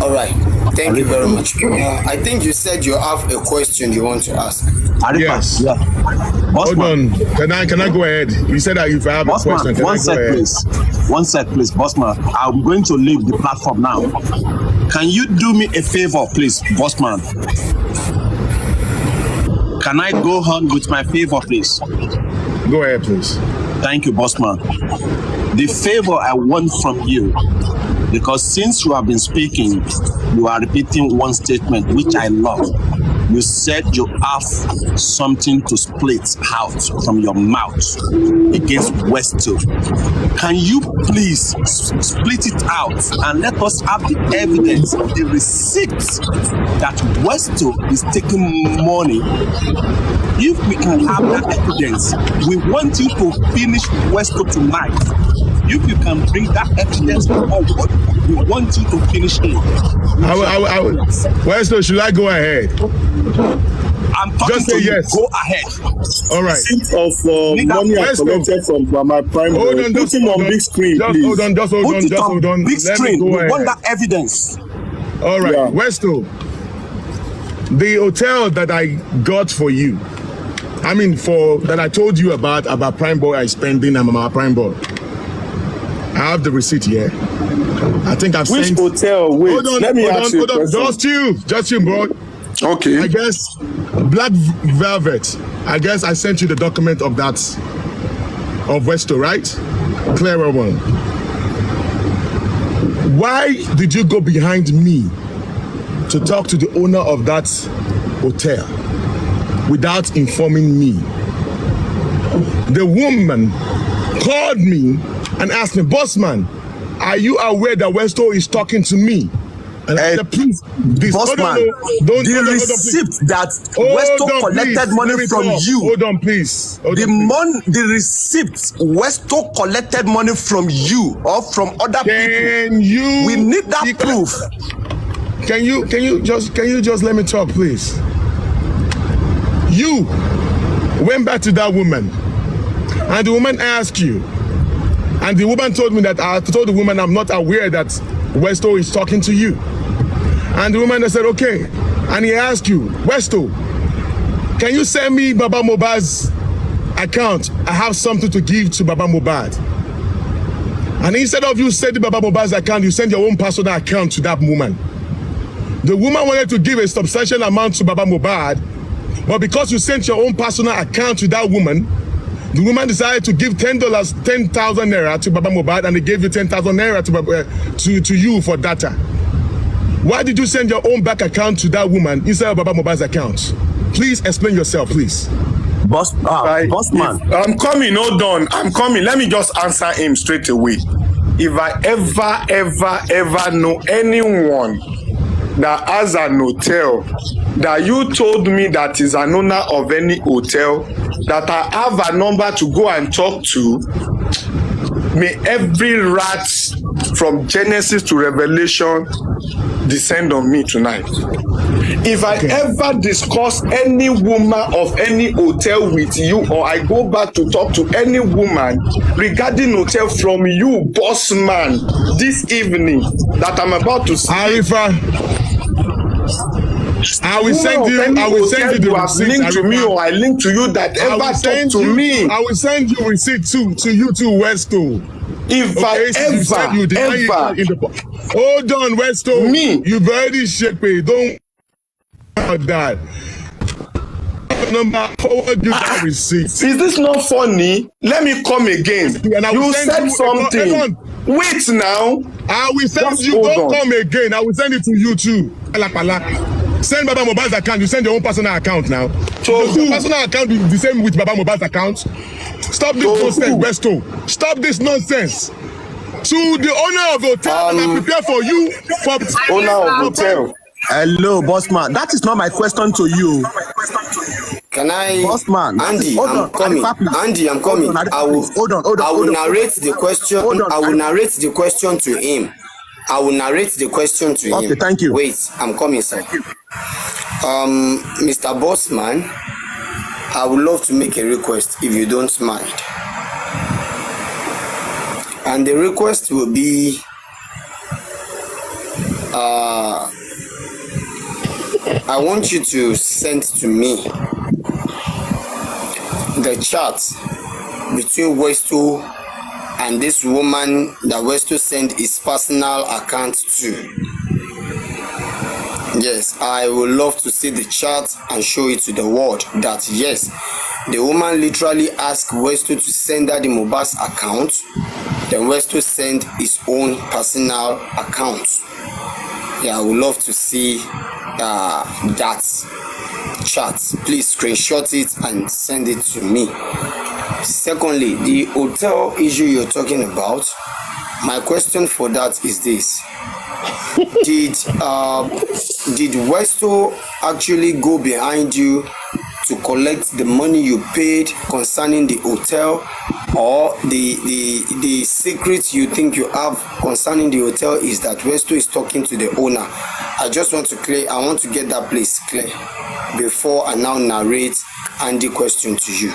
A: All right. Thank you very much. I think you said you have a question you want to ask.
C: Yes. Yeah. Hold on. Can I go ahead? You said that if I have
E: Bossman,
C: a question, can
E: one
C: I
E: sec,
C: go ahead?
E: please. 1 sec, please, Bossman. I'm going to leave the platform now. Can you do me a favor, please, Bossman? Can I go on with my favor, please?
C: Go ahead, please.
E: Thank you, Bossman. The favor I want from you, because since you have been speaking, you are repeating one statement which I love. You said you have something to split out from your mouth against Westo. Can you please split it out and let us have the evidence, the receipt that Westo is taking money? If we can have that evidence, we want you to finish Westo tonight. If you can bring that evidence forward, we want you to finish it.
C: Westo, should I go ahead?
E: I'm talking
C: just say
E: to you.
C: Yes.
E: Go ahead.
C: All right.
B: Receipt of money I collected from my prime.
C: Hold on,
B: put him on big screen, please.
C: Hold on.
E: Put it on big
C: Let
E: screen.
C: me go
E: We
C: ahead.
E: want that evidence.
C: All right,
B: Yeah.
C: Westo, the hotel that I got for you, that I told you about Prime Boy I spending on my Prime Boy. I have the receipt here. I think I've
B: Which
C: sent.
B: hotel? Wait, let me ask you a question.
C: Just you, bro.
B: Okay.
C: I guess Black Velvet. I guess I sent you the document of that, of Westo, right? Clearer one. Why did you go behind me to talk to the owner of that hotel without informing me? The woman called me and asked me, Bossman, are you aware that Westo is talking to me? And I said, please,
E: Bossman, the receipt that Westo collected money from you.
C: Hold on, please.
E: The receipt Westo collected money from you or from other people.
C: We
E: need that proof.
C: can you just let me talk, please? You went back to that woman, and the woman asked you, and the woman told me that I told the woman I'm not aware that Westo is talking to you. And the woman said, okay. And he asked you, Westo, can you send me Baba Mohbad's account? I have something to give to Baba Mohbad. And instead of you sending Baba Mohbad's account, you send your own personal account to that woman. The woman wanted to give a substantial amount to Baba Mohbad, but because you sent your own personal account to that woman, the woman decided to give $10,000 naira to Baba Mohbad, and they gave you 10,000 naira to you for data. Why did you send your own bank account to that woman instead of Baba Mohbad's account? Please explain yourself, please.
B: Bossman. I'm coming, hold on. I'm coming. Let me just answer him straight away. If I ever know anyone that has an hotel that you told me that is an owner of any hotel that I have a number to go and talk to, may every rat from Genesis to Revelation descend on me tonight. If I ever discuss any woman of any hotel with you, or I go back to talk to any woman regarding hotel from you, Bossman, this evening that I'm about to see,
C: Arifa, I will send you the receipt.
B: Link to me, or I link to you that ever talk to me.
C: I will send you receipt to you too, Westo.
B: If I ever
C: hold on, Westo.
B: Me,
C: you've already shaken me. Don't that. Number forward you that receipt.
B: Is this not funny? Let me come again. You said something. Wait now.
C: I will send you. Don't come again. I will send it to you too. Send Baba Mohbad's account. You send your own personal account now. So your personal account is the same with Baba Mohbad's account. Stop this nonsense, Westo. Stop this nonsense. To the owner of the hotel that prepare for you. For
B: owner of hotel.
E: Hello, Bossman. That is not my question to you.
A: Can I,
E: Bossman,
A: Andy, I'm coming. Andy, I'm coming. I will narrate the question. I will narrate the question to him. I will narrate the question to him.
E: Okay, thank you.
A: Wait, I'm coming, sir. Mr. Bossman, I would love to make a request if you don't mind. And the request will be I want you to send to me the chat between Westo and this woman that Westo sent his personal account to. Yes, I would love to see the chat and show it to the world that yes, the woman literally asked Westo to send her the Mohbad's account, then Westo sent his own personal account. Yeah, I would love to see that chat. Please screenshot it and send it to me. Secondly, the hotel issue you're talking about, my question for that is this. Did Westo actually go behind you to collect the money you paid concerning the hotel, or the secret you think you have concerning the hotel is that Westo is talking to the owner? I just want to get that place clear before I now narrate Andy question to you.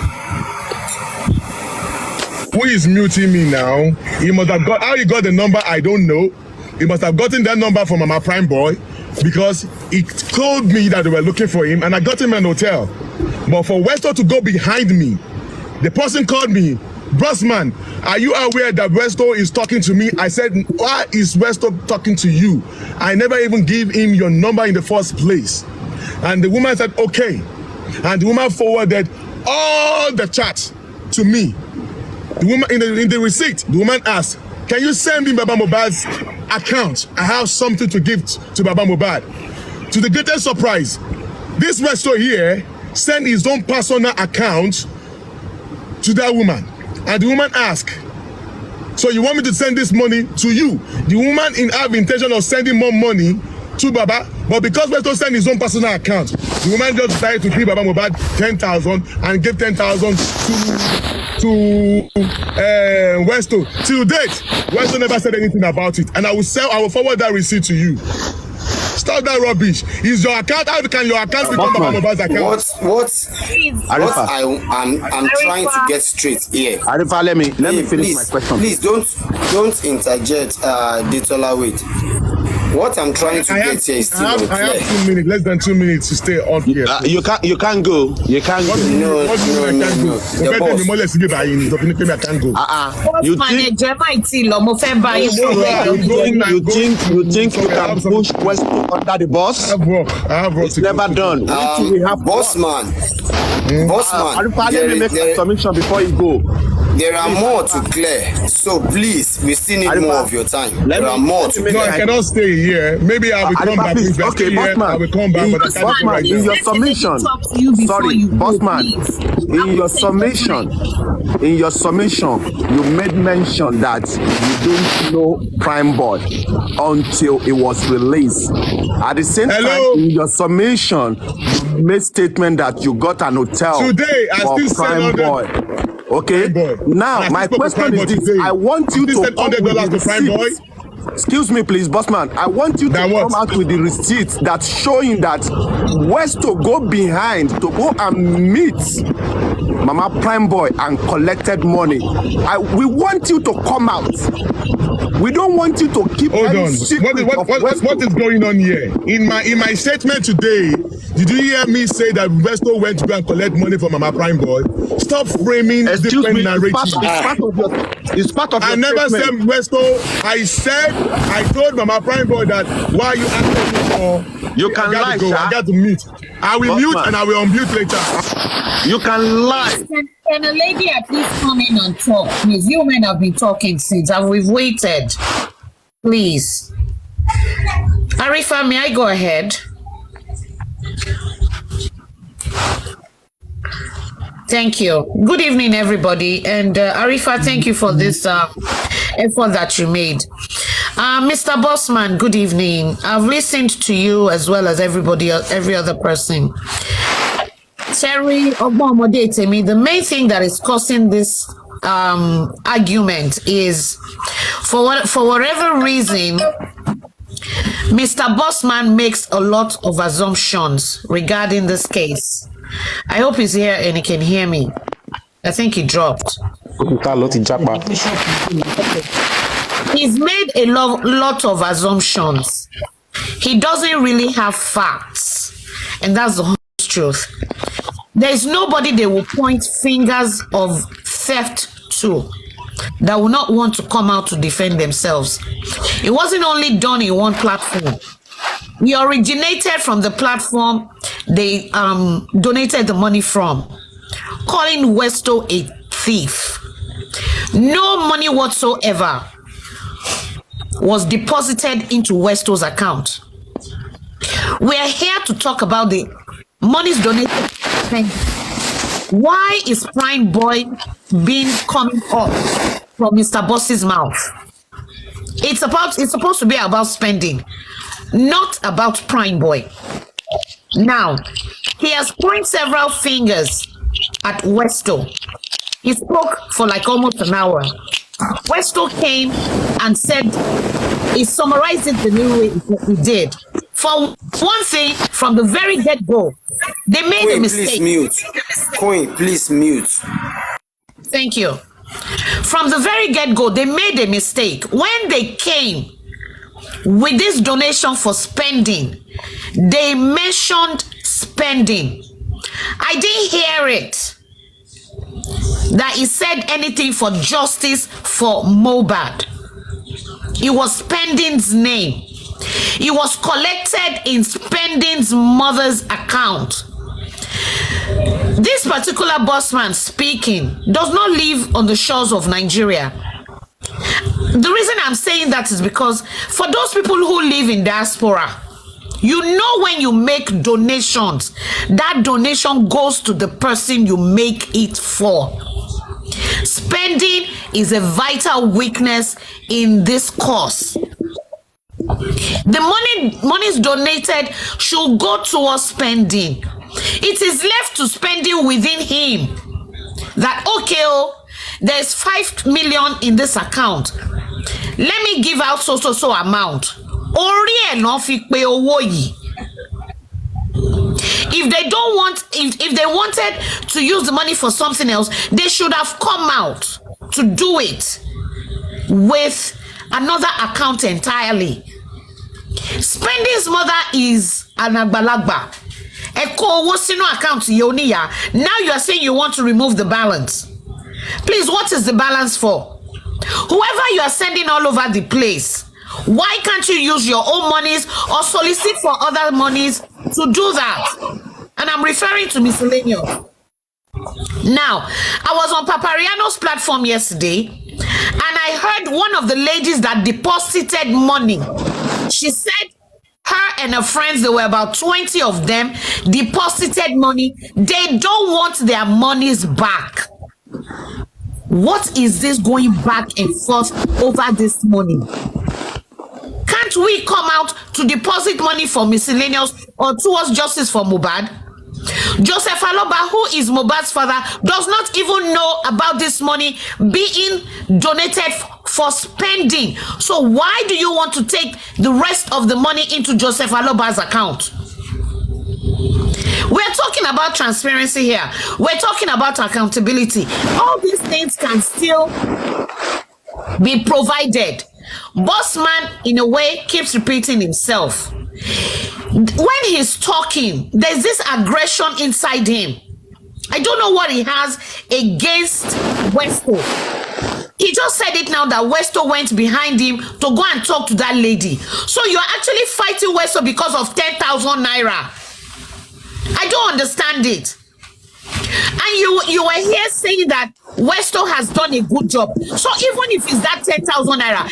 C: Who is muting me now? He must have got how he got the number, I don't know. He must have gotten that number from my prime boy, because he told me that they were looking for him, and I got him an hotel. But for Westo to go behind me, the person called me, Bossman, are you aware that Westo is talking to me? I said, why is Westo talking to you? I never even gave him your number in the first place. And the woman said, okay. And the woman forwarded all the chat to me. The woman in the receipt, the woman asked, can you send me Baba Mohbad's account? I have something to give to Baba Mohbad. To the greatest surprise, this Westo here sent his own personal account to that woman. And the woman asked, so you want me to send this money to you? The woman have intention of sending more money to Baba, but because Westo sent his own personal account, the woman just decided to give Baba Mohbad 10,000 and give 10,000 to Westo. Till date, Westo never said anything about it, and I will forward that receipt to you. Stop that rubbish. Is your account? How can your account become Baba Mohbad's account?
A: I'm trying to get straight here.
E: Arifa, let me finish my question.
A: Please don't interject. Detola, wait. What I'm trying to get here is still
C: I have 2 minutes, less than 2 minutes to stay on here.
E: You can't go. You can't go.
A: No.
C: The boss.
E: You think you can push Westo under the bus?
C: I have work
E: it's never done.
A: Bossman.
E: Let me make a submission before you go.
A: There are more to clear, so please, we still need more of your time. There are more to clear.
C: No, I cannot stay here. Maybe I will come back.
E: Okay, Bossman.
C: I will come back, but I can't
E: Bossman,
C: right
E: in your submission. Sorry, Bossman. In your submission, you made mention that you don't know Prime Boy until it was released. At the same time, in your submission, you made statement that you got an hotel
C: today.
E: for Prime Boy. Okay. Now, my question is this: I want you to come with the receipts. Excuse me, please, Bossman. I want you to come out with the receipts that's showing that Westo go behind to go and meet Mama Prime Boy and collected money. We want you to come out. We don't want you to keep.
C: Hold on. What is going on here? In my statement today, did you hear me say that Westo went to go and collect money from Mama Prime Boy? Stop framing different narratives.
E: It's part of your
C: I never
E: statement.
C: said Westo. I told Mama Prime Boy that why you asking me for.
E: You can lie, sir.
C: I got to mute. I will mute and I will unmute later.
E: You can lie.
H: Can a lady at least come in and talk, please? You men have been talking since, and we've waited. Please. Arifa, may I go ahead? Thank you. Good evening, everybody. And Arifa, thank you for this effort that you made. Mr. Bossman, good evening. I've listened to you as well as every other person. Terry, the main thing that is causing this argument is for whatever reason, Mr. Bossman makes a lot of assumptions regarding this case. I hope he's here and he can hear me. I think he dropped. He's made a lot of assumptions. He doesn't really have facts. And that's the honest truth. There's nobody they will point fingers of theft to that will not want to come out to defend themselves. It wasn't only done in one platform. We originated from the platform they donated the money from, calling Westo a thief. No money whatsoever was deposited into Westo's account. We are here to talk about the monies donated. Why is Prime Boy being coming up from Mr. Boss's mouth? It's supposed to be about spending, not about Prime Boy. Now, he has pointed several fingers at Westo. He spoke for like almost an hour. Westo came and said, he summarized it the new way he did. For one thing, from the very get-go, they made a mistake.
A: Please mute. Queen, please mute.
H: Thank you. From the very get-go, they made a mistake. When they came with this donation for spending, they mentioned spending. I didn't hear it that he said anything for justice for Mohbad. It was Spending's name. It was collected in Spending's mother's account. This particular Bossman speaking does not live on the shores of Nigeria. The reason I'm saying that is because for those people who live in diaspora, you know when you make donations, that donation goes to the person you make it for. Spending is a vital weakness in this cause. The monies donated should go towards spending. It is left to spending within him that, okay, there's 5 million in this account. Let me give out so amount. Orí ẹ̀ náà fi pe owó yìí. If they don't want, if they wanted to use the money for something else, they should have come out to do it with another account entirely. Spending's mother is an agbalagba. Eko owó sínú account yìí oníyà. Now you are saying you want to remove the balance. Please, what is the balance for? Whoever you are sending all over the place, why can't you use your own monies or solicit for other monies to do that? And I'm referring to miscellaneous. Now, I was on Papariano's platform yesterday, and I heard one of the ladies that deposited money. She said her and her friends, there were about 20 of them, deposited money. They don't want their monies back. What is this going back and forth over this money? Can't we come out to deposit money for miscellaneous or towards justice for Mohbad? Joseph Aloba, who is Mohbad's father, does not even know about this money being donated for spending. So why do you want to take the rest of the money into Joseph Aloba's account? We're talking about transparency here. We're talking about accountability. All these things can still be provided. Bossman, in a way, keeps repeating himself. When he's talking, there's this aggression inside him. I don't know what he has against Westo. He just said it now that Westo went behind him to go and talk to that lady. So you're actually fighting Westo because of 10,000 naira. I don't understand it. And you were here saying that Westo has done a good job. So even if it's that 10,000 naira,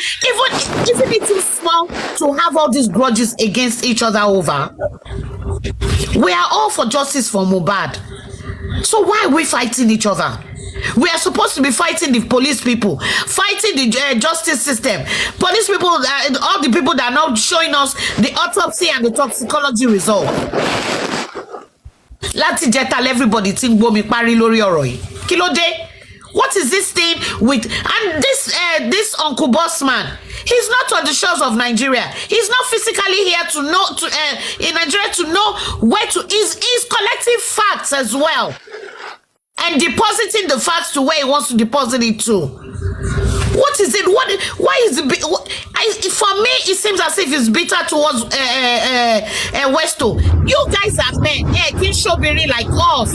H: isn't it too small to have all these grudges against each other over? We are all for justice for Mohbad. So why are we fighting each other? We are supposed to be fighting the police people, fighting the justice system. Police people, all the people that are not showing us the autopsy and the toxicology result. Láti jẹ́ta everybody tí ń gbómi parí lórí ọ̀rọ̀ yìí. Kí ló dé? What is this thing with, and this Uncle Bossman, he's not on the shores of Nigeria. He's not physically here to know in Nigeria to know where to. He's collecting facts as well and depositing the facts to where he wants to deposit it to. What is it? Why is it? For me, it seems as if it's bitter towards Westo. You guys are men. Kinshobiri like us.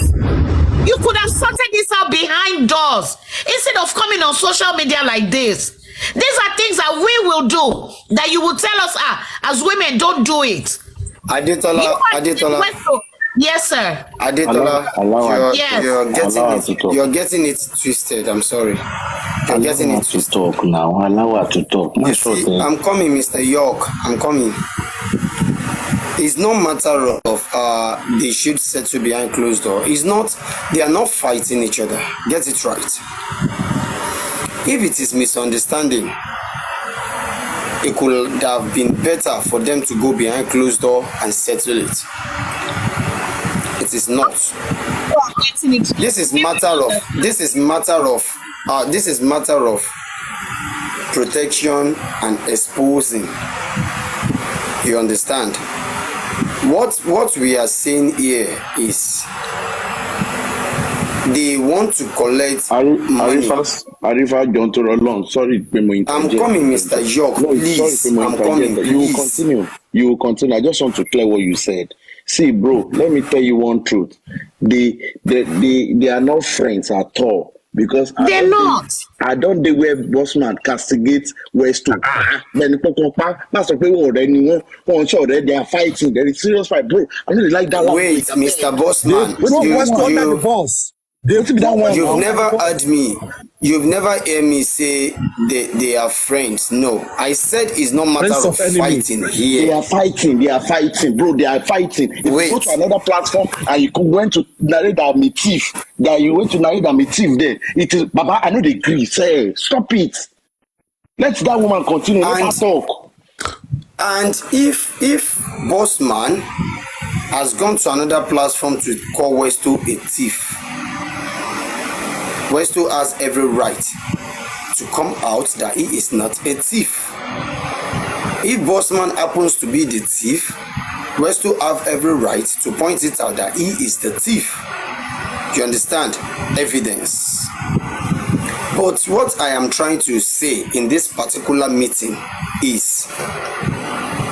H: You could have sorted this out behind doors instead of coming on social media like this. These are things that we will do that you will tell us, as women, don't do it.
A: Adetola.
H: Yes, sir.
A: Adetola,
H: yes.
A: You're getting it twisted. I'm sorry. You're getting it twisted.
F: Talk now. Allow her to talk.
A: You see, I'm coming, Mr. York. I'm coming. It's no matter of they should settle behind closed door. It's not. They are not fighting each other. Get it right. If it is misunderstanding, it could have been better for them to go behind closed door and settle it. It is not. This is matter of protection and exposing. You understand? What we are saying here is they want to collect money.
F: Arifa, don't alone. Sorry,
A: I'm coming, Mr. York. No, please, sorry, I'm coming.
F: You will continue. I just want to clear what you said. See, bro, let me tell you one truth. They are not friends at all. Because
H: they're not.
F: I don't know where Bossman castigates Westo. Then they are fighting. There is serious fight, bro. I really like that.
A: Wait, Mr. Bossman. You've never heard me. You've never heard me say they are friends. No, I said it's not matter of fighting here.
F: They are fighting, bro. They are fighting. If you go to another platform and you went to narrate that motif, there, it is Baba. I know they agree. Say, stop it. Let that woman continue. Let her talk.
A: And if Bossman has gone to another platform to call Westo a thief, Westo has every right to come out that he is not a thief. If Bossman happens to be the thief, Westo have every right to point it out that he is the thief. You understand? Evidence. But what I am trying to say in this particular meeting is,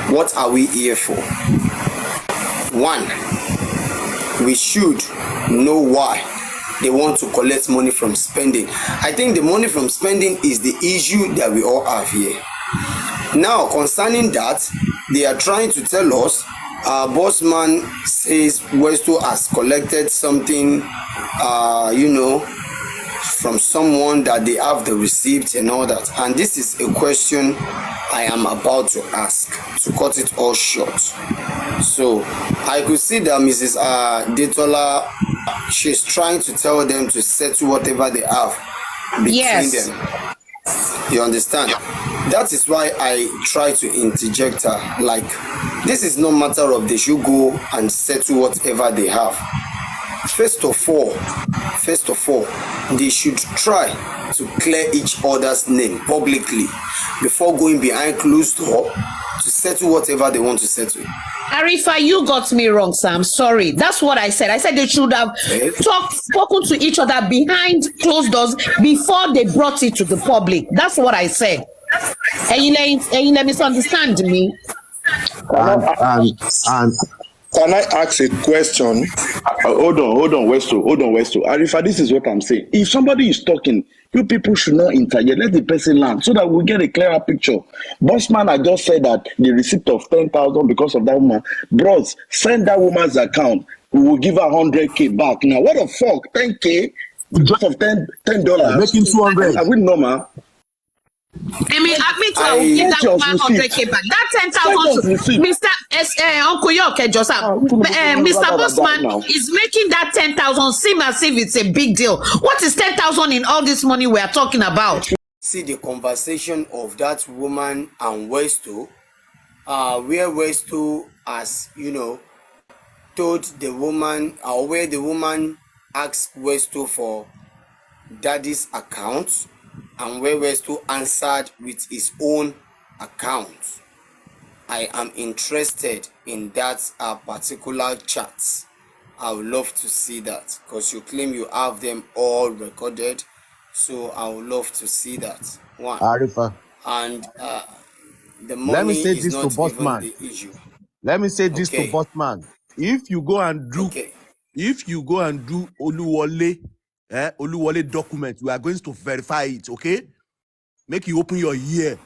A: what are we here for? One, we should know why they want to collect money from spending. I think the money from spending is the issue that we all have here. Now, concerning that, they are trying to tell us, Bossman says Westo has collected something, from someone that they have the receipt and all that. And this is a question I am about to ask, to cut it all short. So I could see that Mrs. Detola, she's trying to tell them to settle whatever they have between them. You understand? That is why I try to interject her. Like, this is no matter of they should go and settle whatever they have. First of all, they should try to clear each other's name publicly before going behind closed door to settle whatever they want to settle.
H: Arifa, you got me wrong, sir. I'm sorry. That's what I said. I said they should have spoken to each other behind closed doors before they brought it to the public. That's what I said. And you let misunderstand me.
B: And can I ask a question?
F: Hold on, Westo. Arifa, this is what I'm saying. If somebody is talking, you people should not interject. Let the person land so that we get a clearer picture. Bossman, I just said that the receipt of 10,000 because of that woman. Bros, send that woman's account. We will give her 100K back. Now, what the fuck? 10K? Just of $10.
B: Making 200.
F: Are we normal?
H: I mean, admit I will give that woman 100K back. That 10,000, Mr. Uncle York, Mr. Bossman is making that 10,000 seem as if it's a big deal. What is 10,000 in all this money we are talking about?
A: See the conversation of that woman and Westo, where Westo has, told the woman, or where the woman asked Westo for daddy's account, and where Westo answered with his own account. I am interested in that particular chat. I would love to see that, because you claim you have them all recorded. So I would love to see that. One.
I: Arifa.
A: And the money is not even the issue.
I: Let me say this to Bossman. If you go and do Oluwole document, we are going to verify it, okay? Make you open your ear.